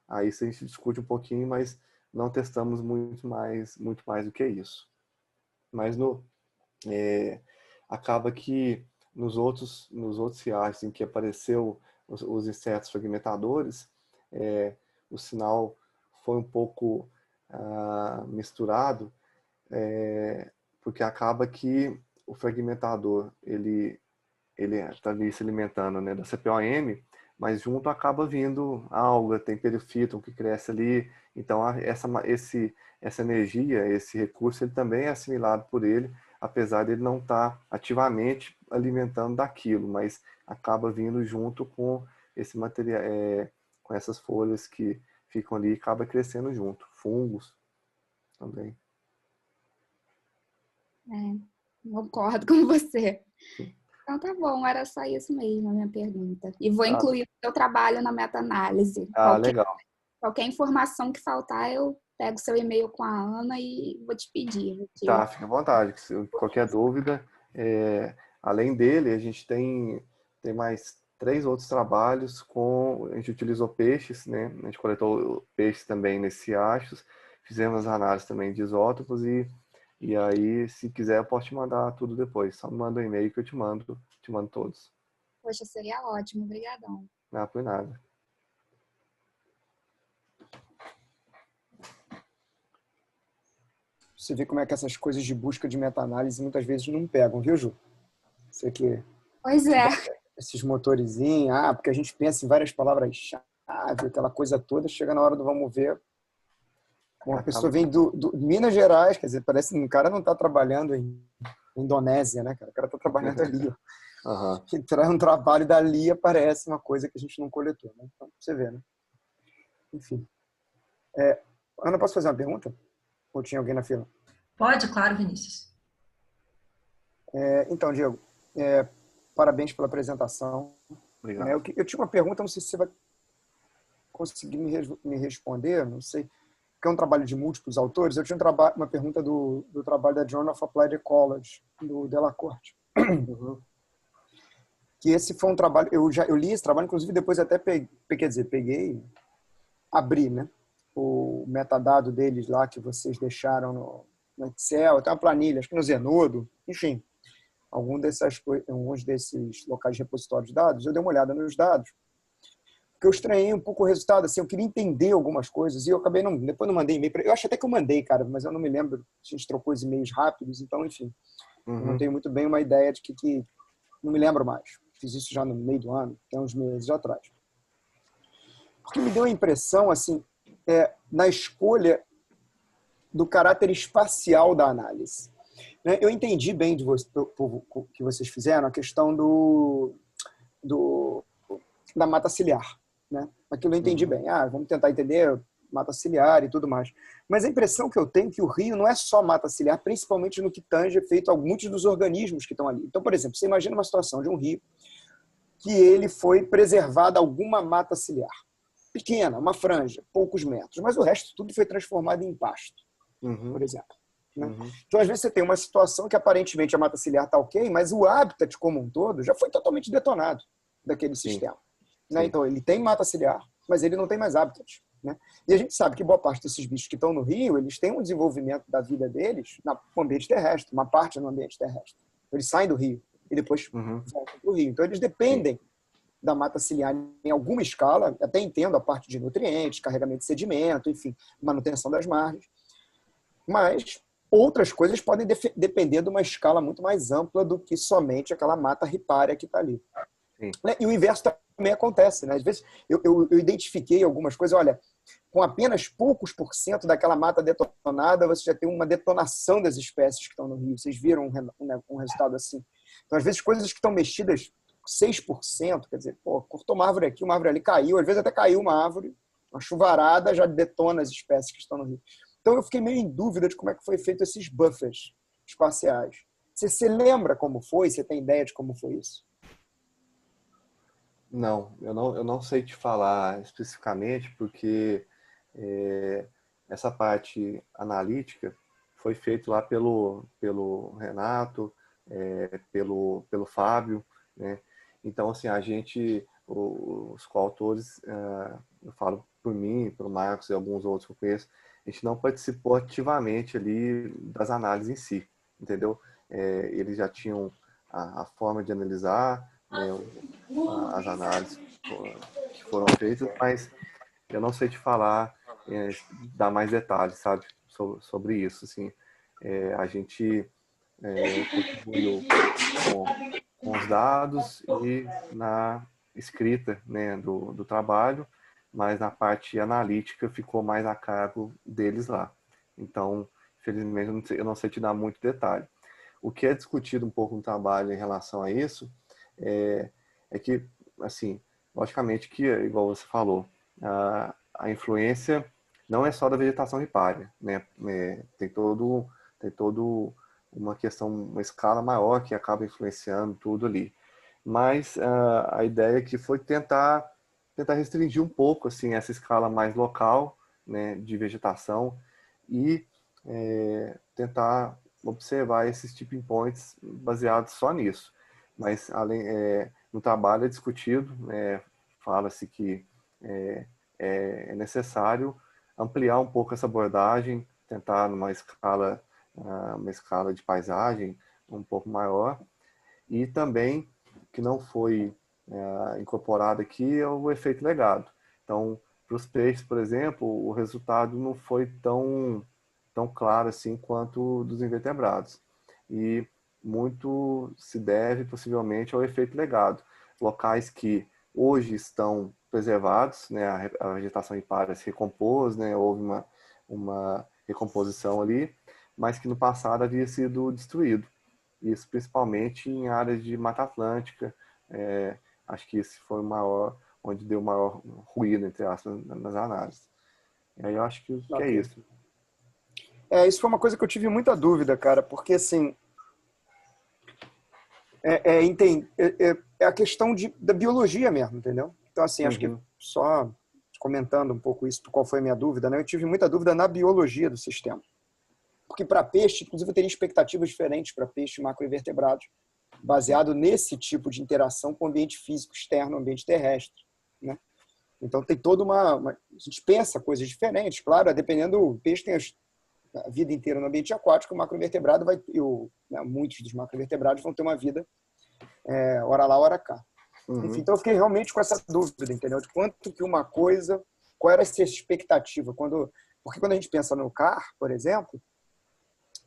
Aí isso a gente discute um pouquinho, mas não testamos muito mais do que isso. Mas acaba que nos outros riachos em que apareceu os insetos fragmentadores, o sinal foi um pouco misturado, porque acaba que o fragmentador ele está ali se alimentando, né, da CPOM, mas junto acaba vindo alga, tem perifíton que cresce ali, então essa energia, esse recurso, ele também é assimilado por ele, apesar de ele não estar ativamente alimentando daquilo, mas acaba vindo junto com esse material, com essas folhas que ficam ali e acaba crescendo junto, fungos também. Concordo com você. Então tá bom, era só isso mesmo a minha pergunta. E vou incluir o seu trabalho na meta-análise. Legal. Qualquer informação que faltar, eu pego seu e-mail com a Ana e vou te pedir. Tá, fica à vontade. Qualquer dúvida. Além dele, a gente tem mais 3 outros trabalhos a gente utilizou peixes, né? A gente coletou peixes também nesses riachos, fizemos análises também de isótopos e aí, se quiser, eu posso te mandar tudo depois. Só me manda um e-mail que eu te mando todos. Poxa, seria ótimo. Obrigadão. Não, por nada. Você vê como é que essas coisas de busca de meta-análise muitas vezes não pegam, viu, Ju? Você que Pois é. Esses motorizinhos, porque a gente pensa em várias palavras-chave, aquela coisa toda, chega na hora do vamos ver. Uma pessoa vem do Minas Gerais, quer dizer, parece que o cara não está trabalhando em Indonésia, né, cara? O cara está trabalhando ali. Uhum. Entrar um trabalho dali aparece uma coisa que a gente não coletou, né? Então, você vê, né? Enfim. Ana, posso fazer uma pergunta? Ou tinha alguém na fila? Pode, claro, Vinícius. Então, Diego, parabéns pela apresentação. Obrigado. Né? Eu tinha uma pergunta, não sei se você vai conseguir me responder, não sei, porque é um trabalho de múltiplos autores. Eu tinha uma pergunta do trabalho da Journal of Applied Ecology, do Delacorte. Uhum. Que esse foi um trabalho, eu li esse trabalho, inclusive depois até peguei, abri, né, o metadado deles lá que vocês deixaram no Excel, tem uma planilha, acho que no Zenodo, enfim, alguns desses locais de repositório de dados, eu dei uma olhada nos dados, porque eu estranhei um pouco o resultado, assim, eu queria entender algumas coisas, e eu acabei, depois não mandei e-mail, eu acho até que eu mandei, cara, mas eu não me lembro, a gente trocou os e-mails rápidos, então, enfim, eu não tenho muito bem uma ideia de que não me lembro mais. Fiz isso já no meio do ano, tem uns meses atrás. Porque me deu a impressão, assim, na escolha do caráter espacial da análise. Né? Eu entendi bem do que vocês fizeram a questão da mata ciliar. Né? Aquilo eu entendi bem. Vamos tentar entender mata ciliar e tudo mais. Mas a impressão que eu tenho é que o rio não é só mata ciliar, principalmente no que tange efeito a muitos dos organismos que estão ali. Então, por exemplo, você imagina uma situação de um rio que ele foi preservada alguma mata ciliar. Pequena, uma franja, poucos metros, mas o resto tudo foi transformado em pasto, por exemplo. Né? Então, às vezes, você tem uma situação que aparentemente a mata ciliar está ok, mas o habitat como um todo já foi totalmente detonado daquele sistema. Né? Então, ele tem mata ciliar, mas ele não tem mais habitat. Né? E a gente sabe que boa parte desses bichos que estão no rio, eles têm um desenvolvimento da vida deles no ambiente terrestre, uma parte no ambiente terrestre. Eles saem do rio e depois voltam para o rio. Então, eles dependem da mata ciliar em alguma escala, até entendo a parte de nutrientes, carregamento de sedimento, enfim, manutenção das margens. Mas outras coisas podem depender de uma escala muito mais ampla do que somente aquela mata ripária que está ali. Né? E o inverso também acontece. Né? Às vezes eu identifiquei algumas coisas, olha, com apenas poucos por cento daquela mata detonada, você já tem uma detonação das espécies que estão no rio. Vocês viram um resultado assim. Então, às vezes, coisas que estão mexidas 6%, quer dizer, cortou uma árvore aqui, uma árvore ali, caiu, às vezes até caiu uma árvore, uma chuvarada já detona as espécies que estão no rio. Então eu fiquei meio em dúvida de como é que foi feito esses buffers espaciais. Você lembra como foi? Você tem ideia de como foi isso? Não, eu não sei te falar especificamente, porque essa parte analítica foi feita lá pelo Renato, pelo Fábio, né? Então, assim, os coautores, eu falo por mim, pelo Marcos e alguns outros que eu conheço, a gente não participou ativamente ali das análises em si, entendeu? Eles já tinham a forma de analisar, né, as análises que foram feitas, mas eu não sei te falar, dar mais detalhes, sabe, sobre isso. Assim, a gente contribuiu com os dados e na escrita, né, do trabalho, mas na parte analítica ficou mais a cargo deles lá. Então, infelizmente, eu não sei te dar muito detalhe. O que é discutido um pouco no trabalho em relação a isso é que, assim, logicamente que, igual você falou, a influência não é só da vegetação ripária, né? Tem todo uma questão, uma escala maior que acaba influenciando tudo ali. Mas a ideia que foi tentar restringir um pouco assim essa escala mais local, né, de vegetação e tentar observar esses tipping points baseados só nisso. Mas no trabalho é discutido, fala-se que é necessário ampliar um pouco essa abordagem, tentar uma escala de paisagem um pouco maior, e também que não foi incorporado aqui é o efeito legado. Então, para os peixes, por exemplo, o resultado não foi tão claro assim quanto dos invertebrados. E muito se deve possivelmente ao efeito legado. Locais que hoje estão preservados, né, a vegetação ripária se recompôs, né, houve uma recomposição ali, mas que no passado havia sido destruído. Isso principalmente em áreas de Mata Atlântica. Acho que esse foi o maior, onde deu o maior ruído, entre aspas, nas análises. E aí eu acho que é isso. Isso foi uma coisa que eu tive muita dúvida, cara, porque assim, é a questão da biologia mesmo, entendeu? Então, assim, acho que só comentando um pouco isso, qual foi a minha dúvida, né? Eu tive muita dúvida na biologia do sistema. Porque para peixe, inclusive, eu teria expectativas diferentes para peixe macroinvertebrados, baseado nesse tipo de interação com o ambiente físico externo, o ambiente terrestre, né? Então, tem toda a gente pensa coisas diferentes, claro, dependendo do peixe, tem a vida inteira no ambiente aquático, o macroinvertebrado muitos dos macroinvertebrados vão ter uma vida hora lá, hora cá. Enfim, então eu fiquei realmente com essa dúvida, entendeu? De quanto que uma coisa, qual era essa expectativa? Porque quando a gente pensa no CAR, por exemplo,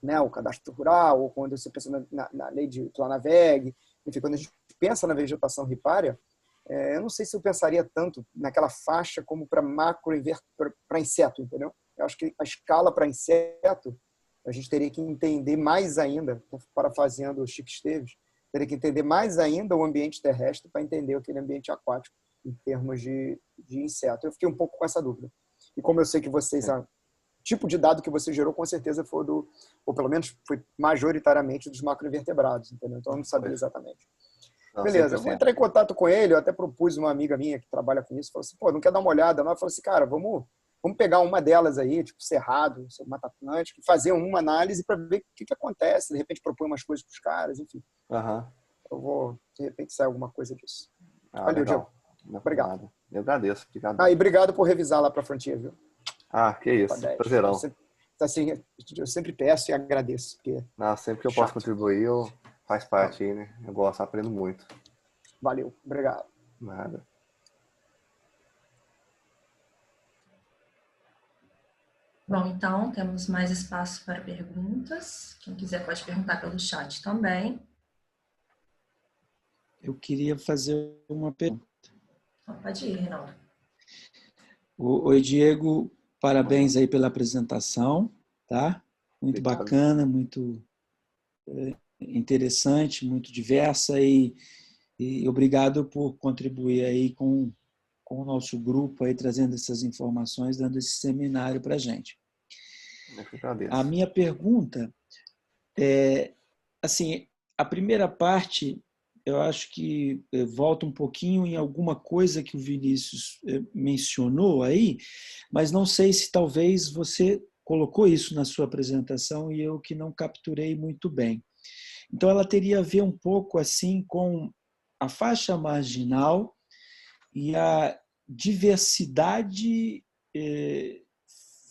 né, o cadastro rural, ou quando você pensa na lei de Planaveg, enfim, quando a gente pensa na vegetação ripária, eu não sei se eu pensaria tanto naquela faixa como para inseto, entendeu? Eu acho que a escala para inseto, a gente teria que entender mais ainda, parafraseando o Chico Esteves, teria que entender mais ainda o ambiente terrestre para entender aquele ambiente aquático em termos de inseto. Eu fiquei um pouco com essa dúvida. E como eu sei que vocês, o tipo de dado que você gerou, com certeza foi ou pelo menos foi majoritariamente dos macroinvertebrados, entendeu? Então eu não sabia exatamente. Não, beleza, 100%. Eu vou entrar em contato com ele, eu até propus uma amiga minha que trabalha com isso, falou assim, pô, não quer dar uma olhada? Ela falou assim, cara, vamos pegar uma delas aí, tipo Cerrado, Mata Atlântica, fazer uma análise para ver o que acontece, de repente propor umas coisas para os caras, enfim. Eu vou, de repente, sair alguma coisa disso. Valeu, Diego. Obrigado. Eu agradeço. Obrigado. E obrigado por revisar lá para a Frontier, viu? Que isso. Prazerão. Eu sempre peço e agradeço. Porque sempre que eu posso contribuir, faz parte aí, né? Eu gosto, aprendo muito. Valeu. Obrigado. Nada. Bom, então, temos mais espaço para perguntas. Quem quiser pode perguntar pelo chat também. Eu queria fazer uma pergunta. Pode ir, Reinaldo. Oi, Diego. Parabéns aí pela apresentação, tá? Muito bacana, muito interessante, muito diversa e obrigado por contribuir aí com o nosso grupo aí, trazendo essas informações, dando esse seminário para a gente. A minha pergunta assim, a primeira parte, eu acho que volta um pouquinho em alguma coisa que o Vinícius mencionou aí, mas não sei se talvez você colocou isso na sua apresentação e eu que não capturei muito bem. Então, ela teria a ver um pouco assim com a faixa marginal e a diversidade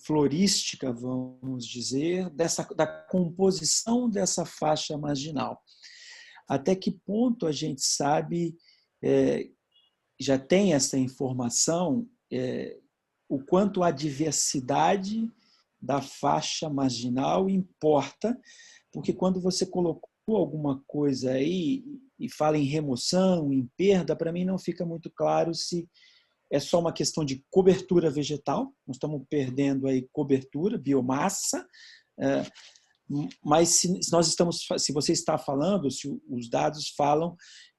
florística, vamos dizer, da composição dessa faixa marginal. Até que ponto a gente sabe, já tem essa informação, o quanto a diversidade da faixa marginal importa, porque quando você colocou alguma coisa aí e fala em remoção, em perda, para mim não fica muito claro se é só uma questão de cobertura vegetal, nós estamos perdendo aí cobertura, biomassa, mas se você está falando, se os dados falam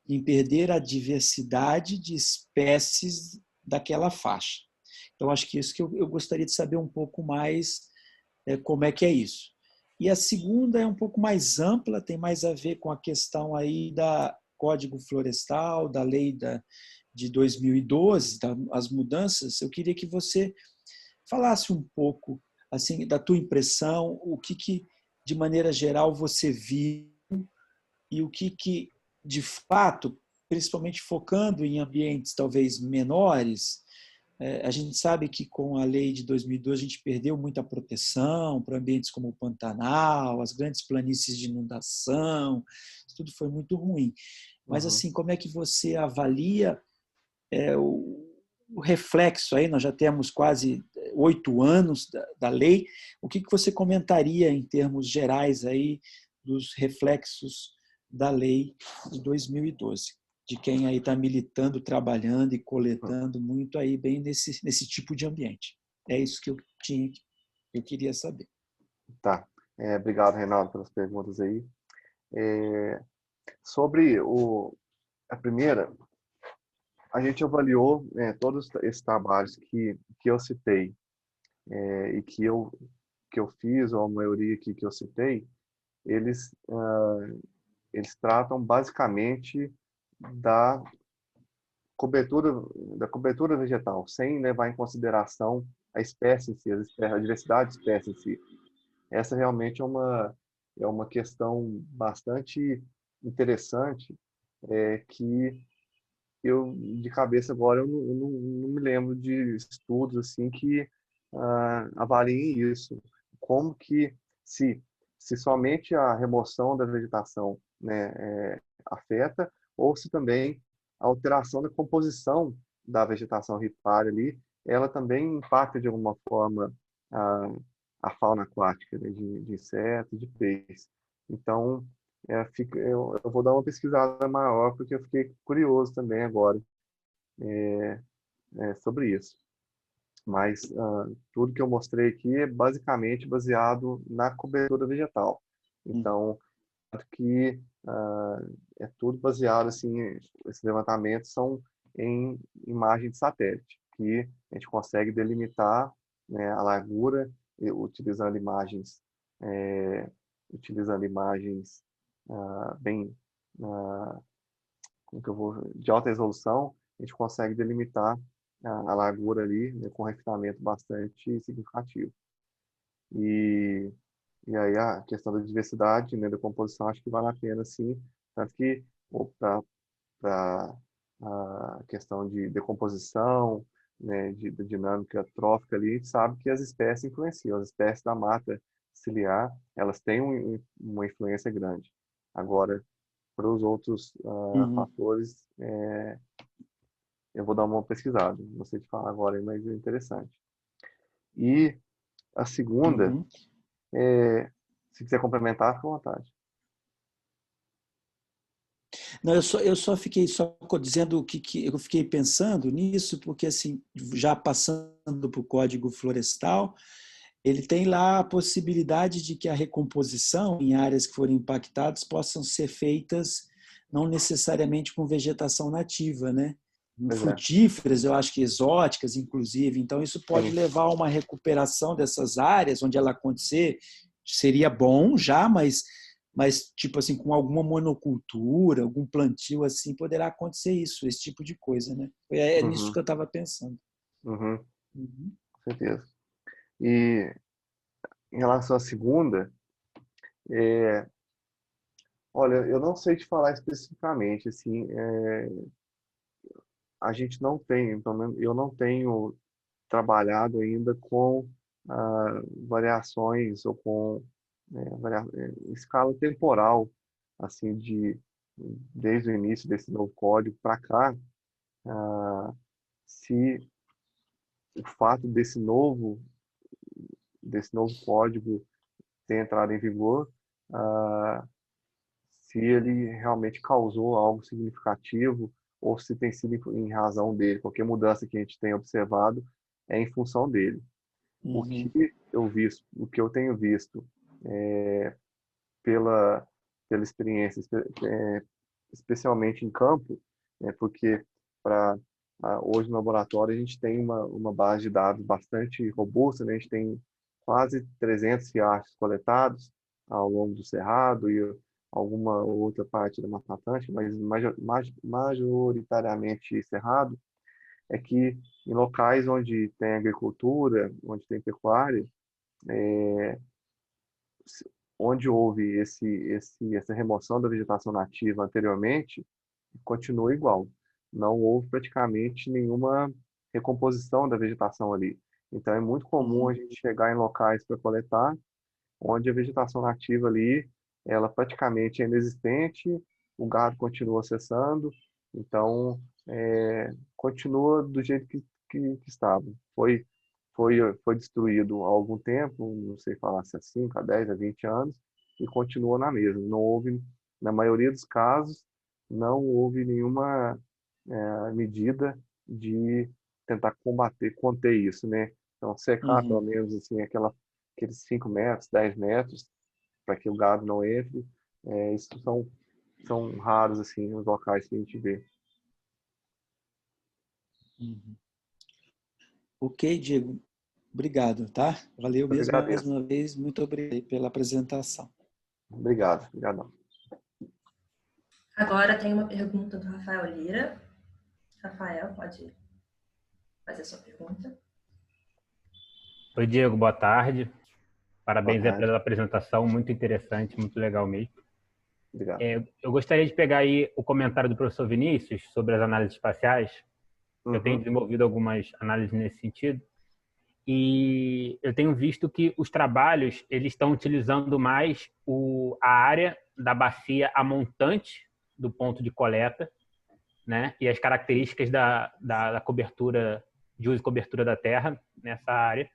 em perder a diversidade de espécies daquela faixa. Então, acho que isso que eu gostaria de saber um pouco mais como é que é isso. E a segunda é um pouco mais ampla, tem mais a ver com a questão aí da Código Florestal, da lei de 2012, as mudanças. Eu queria que você falasse um pouco assim, da tua impressão, o que de maneira geral você viu e o que de fato, principalmente focando em ambientes talvez menores, a gente sabe que com a lei de 2012 a gente perdeu muita proteção para ambientes como o Pantanal, as grandes planícies de inundação, isso tudo foi muito ruim. Mas assim, como é que você avalia o reflexo aí? Nós já temos quase 8 anos da lei. O que você comentaria em termos gerais aí dos reflexos da lei de 2012, de quem aí está militando, trabalhando e coletando muito aí bem nesse tipo de ambiente. É isso que eu queria saber. Tá. Obrigado, Reinaldo, pelas perguntas aí. Sobre a primeira, a gente avaliou todos esses trabalhos que eu citei e que eu fiz, ou a maioria aqui que eu citei, eles, eles tratam basicamente da cobertura, da cobertura vegetal, sem levar em consideração a espécie em si, a diversidade de espécie em si. Essa realmente é uma questão bastante interessante, que eu, de cabeça agora, eu não me lembro de estudos assim que avaliem isso. Como que, se, se somente a remoção da vegetação, né, afeta, ou se também a alteração da composição da vegetação ripária ali, ela também impacta de alguma forma a, a fauna aquática, né, de insetos, de peixes. Então, eu vou dar uma pesquisada maior, porque eu fiquei curioso também agora sobre isso. Mas tudo que eu mostrei aqui é basicamente baseado na cobertura vegetal. Então, que é tudo baseado, assim, esses levantamentos são em imagem de satélite, que a gente consegue delimitar, né, a largura utilizando imagens, é, bem, como que eu vou, de alta resolução. A gente consegue delimitar a largura ali, né, com refinamento bastante significativo. E aí a questão da diversidade, né, da composição, acho que vale a pena, sim. Tanto que para a questão de decomposição, né, de dinâmica trófica ali, a gente sabe que as espécies influenciam. As espécies da mata ciliar, elas têm uma influência grande. Agora, para os outros fatores, eu vou dar uma pesquisada. Não sei te falar agora, mas é interessante. E a segunda, Uhum. se quiser complementar, fica à vontade. Não, eu só fiquei dizendo que eu fiquei pensando nisso, porque assim, já passando para o Código Florestal, ele tem lá a possibilidade de que a recomposição em áreas que forem impactadas possam ser feitas não necessariamente com vegetação nativa, né? Pois é. Frutíferas, eu acho que exóticas, inclusive. Então, isso pode Sim. levar a uma recuperação dessas áreas onde ela acontecer. Seria bom já, mas tipo assim, com alguma monocultura, algum plantio assim, poderá acontecer isso, esse tipo de coisa, né? É nisso Uhum. que eu estava pensando. Uhum. Uhum. Com certeza. E em relação à segunda, é, olha, eu não sei te falar especificamente, assim, a gente não tem, pelo menos eu não tenho trabalhado ainda com variações ou com escala temporal, assim, desde o início desse novo código para cá, se o fato desse novo código ter entrado em vigor, ah, se ele realmente causou algo significativo ou se tem sido em razão dele. Qualquer mudança que a gente tenha observado é em função dele. Uhum. O que eu tenho visto pela experiência, especialmente em campo, né, porque hoje no laboratório a gente tem uma base de dados bastante robusta, né, a gente tem quase 300 riachos coletados ao longo do Cerrado e alguma outra parte da Mata Atlântica, mas majoritariamente Cerrado. É que em locais onde tem agricultura, onde tem pecuária, onde houve essa remoção da vegetação nativa anteriormente, continua igual. Não houve praticamente nenhuma recomposição da vegetação ali. Então é muito comum a Uhum. gente chegar em locais para coletar, onde a vegetação nativa ali, ela praticamente é inexistente, o gado continua acessando, então continua do jeito que estava. Foi destruído há algum tempo, não sei falar se é 5, a 10, a 20 anos, e continua na mesma. Não houve na maioria dos casos, não houve nenhuma medida de tentar conter isso, né? Então, cercar pelo menos assim, aqueles 5 metros, 10 metros, para que o gado não entre. Isso são raros assim, os locais que a gente vê. Ok, Diego. Obrigado, tá? Valeu Eu que mesmo mais agradeço. uma vez. Muito obrigado pela apresentação. Obrigado. Obrigadão. Agora tem uma pergunta do Rafael Lira. Rafael, pode fazer sua pergunta. Oi, Diego, boa tarde. Parabéns Boa tarde. pela apresentação, muito interessante, muito legal mesmo. Obrigado. Eu gostaria de pegar aí o comentário do professor Vinícius sobre as análises espaciais. Eu tenho desenvolvido algumas análises nesse sentido. E eu tenho visto que os trabalhos eles estão utilizando mais a área da bacia a montante do ponto de coleta, né? E as características da cobertura, de uso e cobertura da terra nessa área,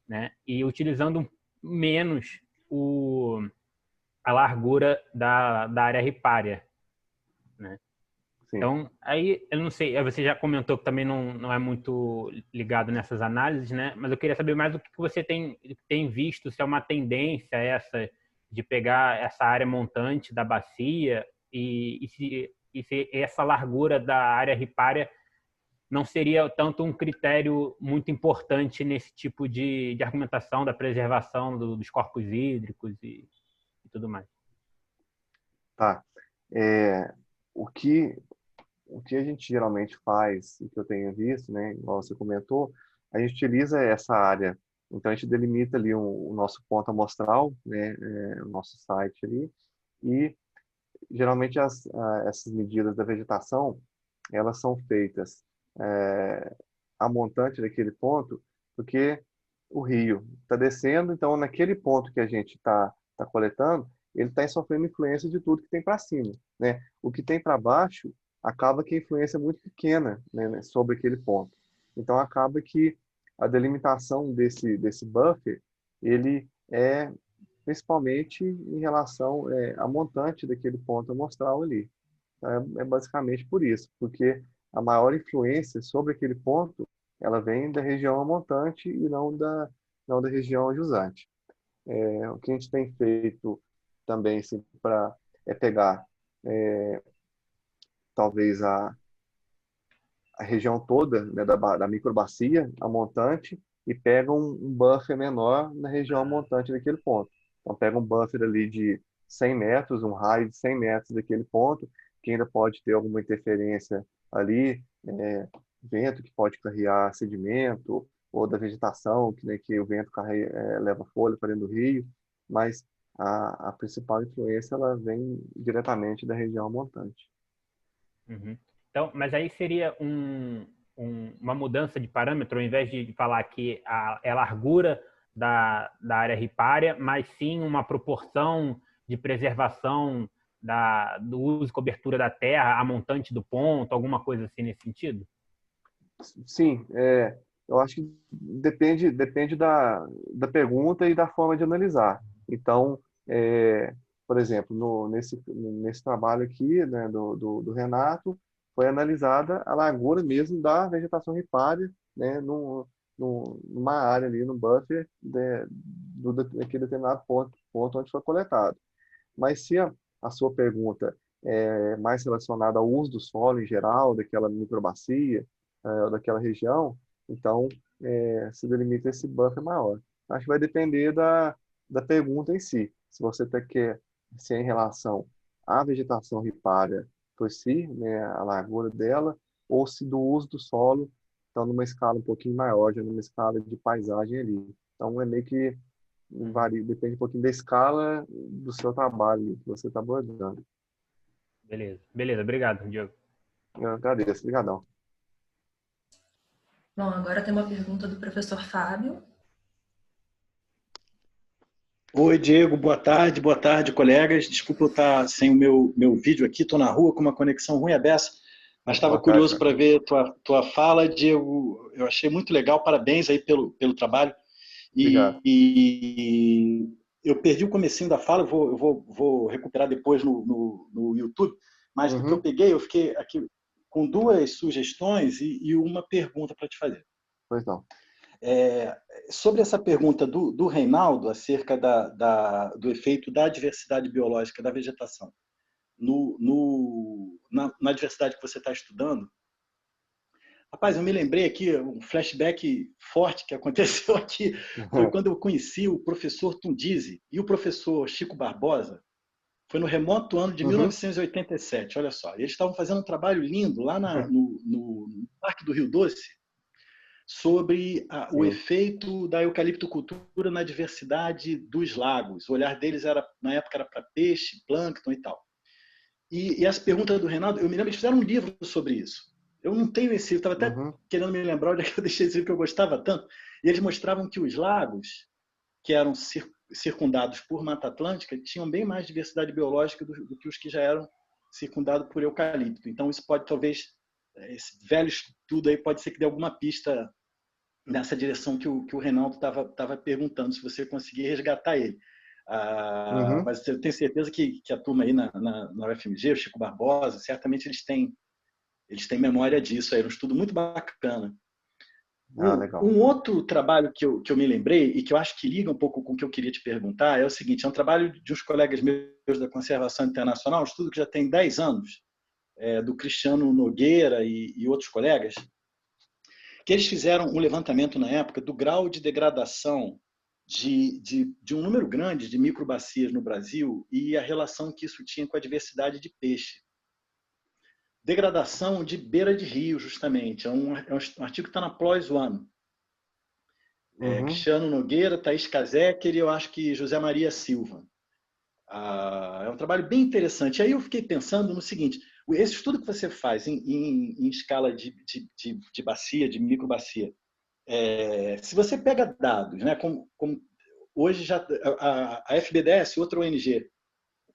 né? E utilizando menos a largura da área ripária, né? Sim. Então, aí, eu não sei, você já comentou que também não é muito ligado nessas análises, né? Mas eu queria saber mais o que você tem visto, se é uma tendência essa de pegar essa área montante da bacia e se essa largura da área ripária não seria tanto um critério muito importante nesse tipo de argumentação da preservação dos corpos hídricos e tudo mais. Tá. O que a gente geralmente faz, e que eu tenho visto, né, igual você comentou, a gente utiliza essa área. Então, a gente delimita ali o nosso ponto amostral, né, o nosso site ali, e geralmente essas medidas da vegetação, elas são feitas a montante daquele ponto, porque o rio está descendo, então naquele ponto que a gente está coletando, ele está sofrendo influência de tudo que tem para cima, né? O que tem para baixo acaba que a influência é muito pequena, né, sobre aquele ponto. Então acaba que a delimitação desse buffer, ele é principalmente em relação à montante daquele ponto amostral ali. É basicamente por isso, porque a maior influência sobre aquele ponto, ela vem da região montante e não da região jusante. O que a gente tem feito também assim, é pegar talvez a região toda, né, da microbacia, a montante, e pega um buffer menor na região montante daquele ponto. Então pega um buffer ali de 100 metros, um raio de 100 metros daquele ponto, que ainda pode ter alguma interferência ali, vento que pode carregar sedimento, ou da vegetação, que o vento leva folha para dentro do rio, mas a principal influência ela vem diretamente da região montante. Uhum. Então, mas aí seria uma mudança de parâmetro, ao invés de falar que é a largura da área ripária, mas sim uma proporção de preservação do uso e cobertura da terra, a montante do ponto, alguma coisa assim nesse sentido? Sim, eu acho que depende da pergunta e da forma de analisar. Então, por exemplo, nesse trabalho aqui, né, do Renato, foi analisada a largura mesmo da vegetação ripária, né, numa área ali, no buffer daquele determinado ponto onde foi coletado. Mas se a sua pergunta é mais relacionada ao uso do solo em geral, daquela microbacia, ou daquela região, então se delimita esse buffer maior. Acho que vai depender da pergunta em si. Se você quer ser em relação à vegetação ripária por si, né, a largura dela, ou se do uso do solo, então numa escala um pouquinho maior, já numa escala de paisagem ali. Então é meio que varia, depende um pouquinho da escala do seu trabalho que você está abordando. Beleza, obrigado, Diego. Eu agradeço, obrigadão. Bom, agora tem uma pergunta do professor Fábio. Oi, Diego, boa tarde, colegas. Desculpa eu estar sem o meu vídeo aqui, estou na rua com uma conexão ruim a beça, mas estava curioso para ver tua fala, Diego. Eu achei muito legal, parabéns aí pelo trabalho. Obrigado. E eu perdi o comecinho da fala, eu vou recuperar depois no YouTube, mas do que eu peguei, eu fiquei aqui com duas sugestões e uma pergunta para te fazer. Pois não. Sobre essa pergunta do Reinaldo acerca do efeito da diversidade biológica da vegetação na diversidade que você está estudando, rapaz, eu me lembrei aqui, um flashback forte que aconteceu aqui, foi quando eu conheci o professor Tundizi e o professor Chico Barbosa, foi no remoto ano de 1987, olha só. Eles estavam fazendo um trabalho lindo lá no Parque do Rio Doce sobre o efeito da eucaliptocultura na diversidade dos lagos. O olhar deles, na época, era para peixe, plâncton e tal. E as perguntas do Reinaldo, eu me lembro, eles fizeram um livro sobre isso. Eu não tenho esse livro, estava até querendo me lembrar onde é que eu deixei esse livro que eu gostava tanto. E eles mostravam que os lagos, que eram circundados por Mata Atlântica, tinham bem mais diversidade biológica do que os que já eram circundados por eucalipto. Então, isso pode, talvez, esse velho estudo aí pode ser que dê alguma pista nessa direção que o Reinaldo estava perguntando, se você conseguir resgatar ele. Mas eu tenho certeza que a turma aí na UFMG, o Chico Barbosa, certamente eles têm memória disso. Era um estudo muito bacana. Legal. Um outro trabalho que eu me lembrei e que eu acho que liga um pouco com o que eu queria te perguntar é o seguinte, é um trabalho de uns colegas meus da Conservação Internacional, um estudo que já tem 10 anos, do Cristiano Nogueira e outros colegas, que eles fizeram um levantamento na época do grau de degradação de um número grande de microbacias no Brasil e a relação que isso tinha com a diversidade de peixe. Degradação de beira de rio, justamente. É um artigo que está na PLOS One. Cristiano Nogueira, Thaís Kazeker e eu acho que José Maria Silva. É um trabalho bem interessante. Aí eu fiquei pensando no seguinte, esse estudo que você faz em escala de bacia, de microbacia, se você pega dados, né, como hoje já a FBDS, outra ONG,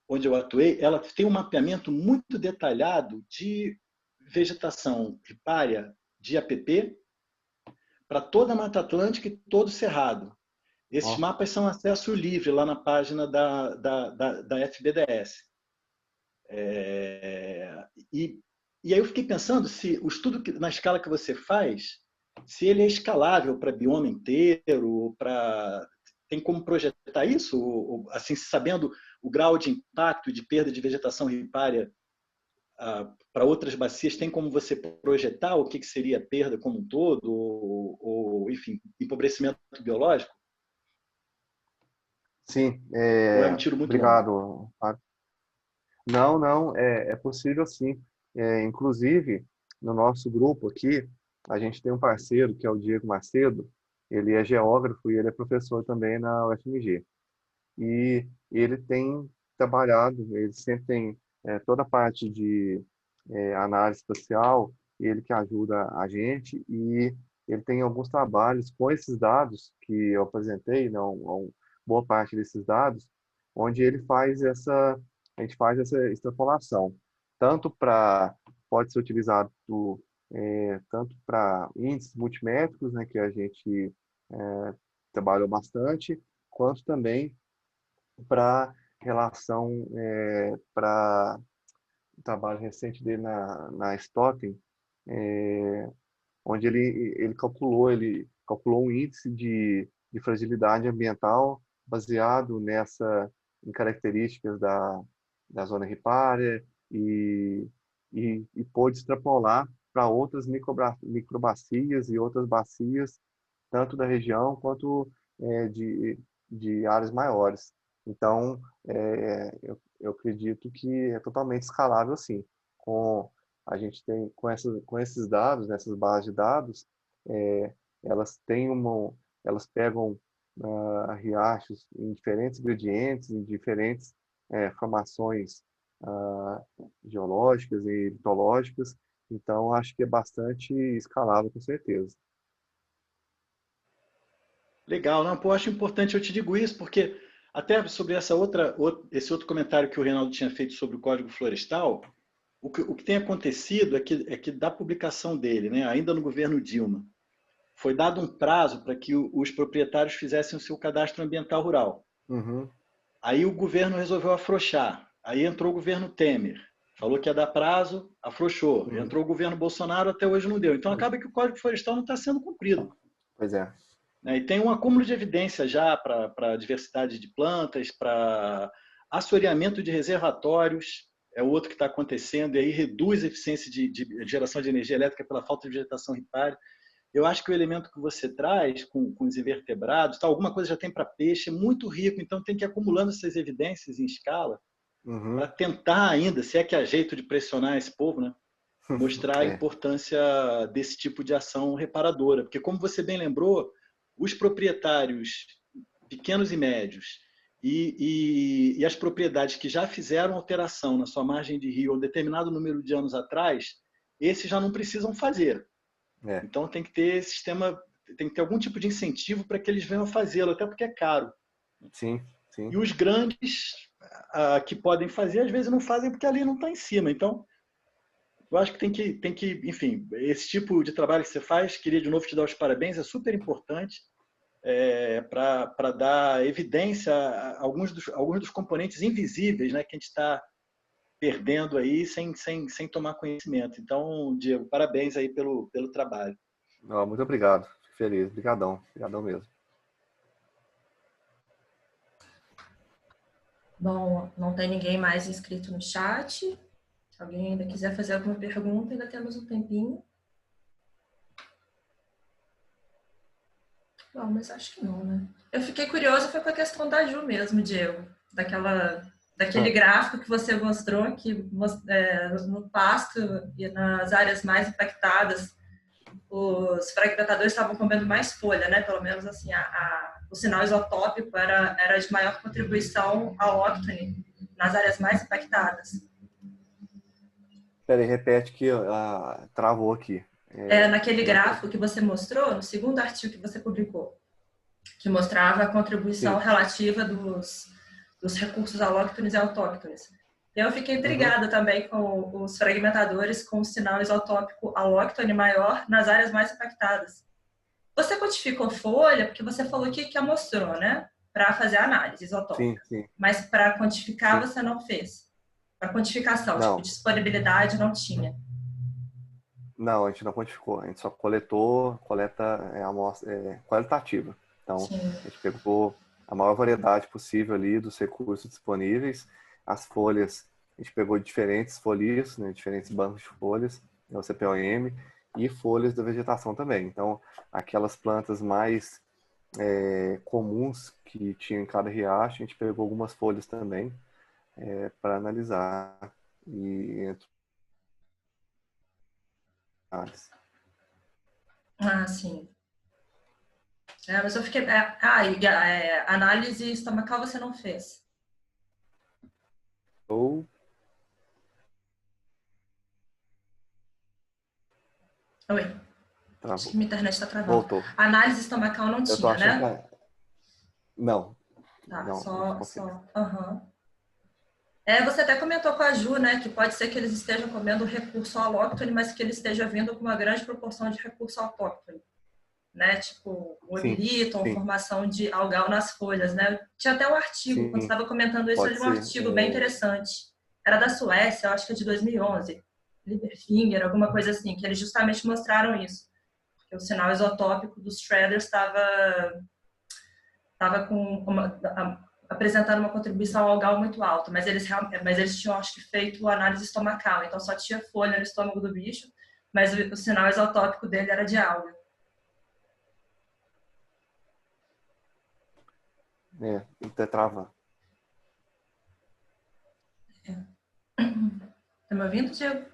onde eu atuei, ela tem um mapeamento muito detalhado de vegetação ripária de APP para toda a Mata Atlântica e todo o Cerrado. Esses mapas são acesso livre lá na página da FBDS. E aí eu fiquei pensando se o estudo na escala que você faz, se ele é escalável para bioma inteiro, tem como projetar isso? Ou, assim, sabendo o grau de impacto e de perda de vegetação ripária para outras bacias, tem como você projetar o que seria a perda como um todo? Ou enfim, empobrecimento biológico? Sim. Ou é um tiro muito obrigado, longo? Fábio. Não, é possível sim. Inclusive, no nosso grupo aqui, a gente tem um parceiro que é o Diego Macedo, ele é geógrafo e ele é professor também na UFMG. E ele tem trabalhado, ele sempre tem toda a parte de análise espacial, ele que ajuda a gente, e ele tem alguns trabalhos com esses dados que eu apresentei, não, boa parte desses dados, onde ele faz a gente faz essa extrapolação, pode ser utilizado tanto para índices multimétricos, né, que a gente trabalhou bastante, quanto também para relação, para o trabalho recente dele na Stotten, onde ele calculou um índice de fragilidade ambiental baseado em características da zona ripária e pôde extrapolar para outras microbacias e outras bacias, tanto da região quanto de áreas maiores. Então, eu acredito que é totalmente escalável, sim. A gente tem, com esses dados, nessas bases de dados, elas pegam riachos em diferentes gradientes, em diferentes formações geológicas e litológicas. Então, acho que é bastante escalável, com certeza. Legal, não, pô, acho importante, eu te digo isso, porque até sobre esse outro comentário que o Reinaldo tinha feito sobre o Código Florestal, o que tem acontecido é que da publicação dele, né, ainda no governo Dilma, foi dado um prazo para que os proprietários fizessem o seu cadastro ambiental rural. Aí o governo resolveu afrouxar. Aí entrou o governo Temer. Falou que ia dar prazo, afrouxou. Entrou o governo Bolsonaro, até hoje não deu. Então acaba que o Código Florestal não está sendo cumprido. Pois é. E tem um acúmulo de evidência já para a diversidade de plantas, para assoreamento de reservatórios, é outro que está acontecendo, e aí reduz a eficiência de geração de energia elétrica pela falta de vegetação ripária. Eu acho que o elemento que você traz com os invertebrados, alguma coisa já tem para peixe, é muito rico, então tem que ir acumulando essas evidências em escala para tentar ainda, se é que há jeito de pressionar esse povo, né? Mostrar a importância desse tipo de ação reparadora. Porque, como você bem lembrou, os proprietários pequenos e médios e as propriedades que já fizeram alteração na sua margem de rio há um determinado número de anos atrás, esses já não precisam fazer. Então tem que ter sistema, tem que ter algum tipo de incentivo para que eles venham fazê-lo, até porque é caro. Sim, sim. E os grandes que podem fazer, às vezes não fazem porque ali não está em cima. Então, eu acho que tem que, enfim, esse tipo de trabalho que você faz, queria de novo te dar os parabéns, é super importante para dar evidência a alguns dos componentes invisíveis, né, que a gente está perdendo aí sem tomar conhecimento. Então, Diego, parabéns aí pelo trabalho. Muito obrigado, fico feliz, obrigadão mesmo. Bom, não tem ninguém mais inscrito no chat. Se alguém ainda quiser fazer alguma pergunta, ainda temos um tempinho. Bom, mas acho que não, né? Eu fiquei curiosa, foi com a questão da Ju mesmo, Diego. Daquele gráfico que você mostrou, que no pasto e nas áreas mais impactadas, os fragmentadores estavam comendo mais folha, né? Pelo menos assim, o sinal isotópico era de maior contribuição ao óctone nas áreas mais impactadas. Peraí, repete que travou aqui. Naquele gráfico que você mostrou, no segundo artigo que você publicou, que mostrava a contribuição relativa dos recursos alóctones e autóctones. Eu fiquei intrigada também com os fragmentadores com o sinal isotópico alóctone maior nas áreas mais impactadas. Você quantificou folha, porque você falou que amostrou, né? Para fazer a análise isotópica. Sim. Mas para quantificar você não fez. Para quantificação, não. tipo, disponibilidade não tinha. Não, a gente não quantificou. A gente só coleta amostra qualitativa. Então, a gente pegou a maior variedade possível ali dos recursos disponíveis. As folhas, a gente pegou diferentes folhas, né, diferentes bancos de folhas, o CPOM, e folhas da vegetação também. Então, aquelas plantas mais comuns que tinha em cada riacho, a gente pegou algumas folhas também para analisar. Sim. Mas eu fiquei... análise estomacal você não fez? Oi? Travou. Acho que minha internet está travando. Voltou. Análise estomacal não tinha, né? Não. Tá, não, só. Você até comentou com a Ju, né, que pode ser que eles estejam comendo recurso alóctone, mas que ele esteja vindo com uma grande proporção de recurso autóctone, né, tipo o obilito, ou formação de algal nas folhas, né. Tinha até um artigo, quando você estava comentando isso, ali um artigo bem interessante. Era da Suécia, eu acho que é de 2011, Lieberfinger, alguma coisa assim, que eles justamente mostraram isso, porque o sinal isotópico dos shredders estava apresentando uma contribuição algal muito alta, mas eles tinham, acho que, feito análise estomacal, então só tinha folha no estômago do bicho, mas o sinal isotópico dele era de alga. Tá travando. Tá me ouvindo, Diego?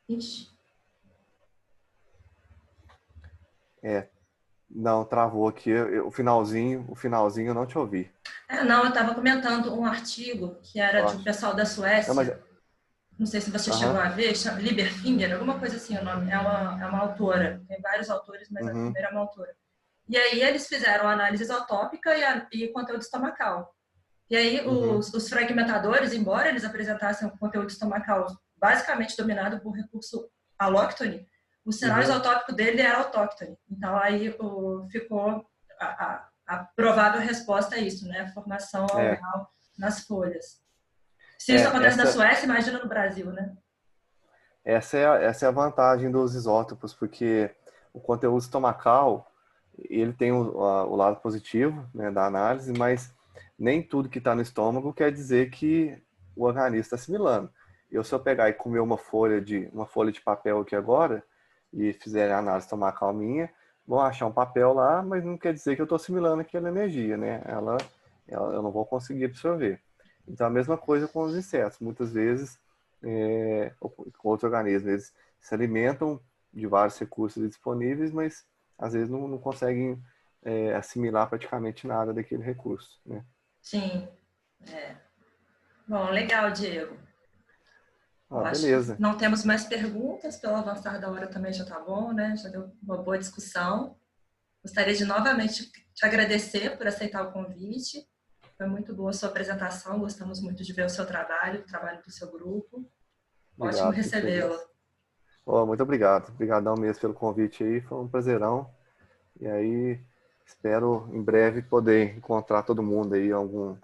Ixi. Não, travou aqui. O finalzinho eu não te ouvi. Não, eu estava comentando um artigo que era de um pessoal da Suécia. Não sei se você chegou a ver, chama Lieberfinger, alguma coisa assim o nome. É uma autora. Tem vários autores, mas a primeira é uma autora. E aí eles fizeram análise isotópica e conteúdo estomacal. E aí os fragmentadores, embora eles apresentassem um conteúdo estomacal basicamente dominado por recurso alóctone, o sinal isotópico dele era autóctone. Então aí ficou a a provável resposta é isso, né? A formação alveolar nas folhas. Se isso acontece na Suécia, imagina no Brasil, né? Essa é a vantagem dos isótopos, porque o conteúdo estomacal, ele tem o lado positivo, né, da análise, mas nem tudo que está no estômago quer dizer que o organismo está assimilando. Se eu pegar e comer uma folha de papel aqui agora e fizer a análise estomacal minha, vão achar um papel lá, mas não quer dizer que eu estou assimilando aquela energia, né? Eu não vou conseguir absorver. Então, a mesma coisa com os insetos. Muitas vezes, com outros organismos, eles se alimentam de vários recursos disponíveis, mas às vezes não conseguem assimilar praticamente nada daquele recurso, né? Sim. Bom, legal, Diego. Beleza. Não temos mais perguntas, pelo avançar da hora também já está bom, né? Já deu uma boa discussão. Gostaria de novamente te agradecer por aceitar o convite. Foi muito boa a sua apresentação, gostamos muito de ver o seu trabalho, o trabalho do seu grupo. Obrigado, ótimo recebê-lo. Muito obrigado. Obrigadão mesmo pelo convite aí, foi um prazerão. E aí, espero em breve poder encontrar todo mundo aí em algum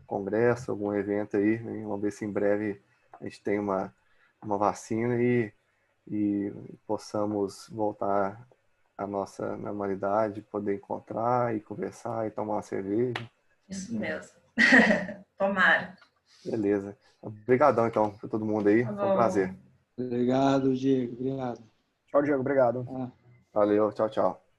congresso, algum evento aí. Né? Vamos ver se em breve a gente tem uma vacina e possamos voltar à nossa normalidade, poder encontrar e conversar e tomar uma cerveja. Isso mesmo. Tomara. Beleza. Obrigadão, então, para todo mundo aí. Tá Foi um prazer. Obrigado, Diego. Obrigado. Tchau, Diego. Obrigado. Valeu. Tchau, tchau.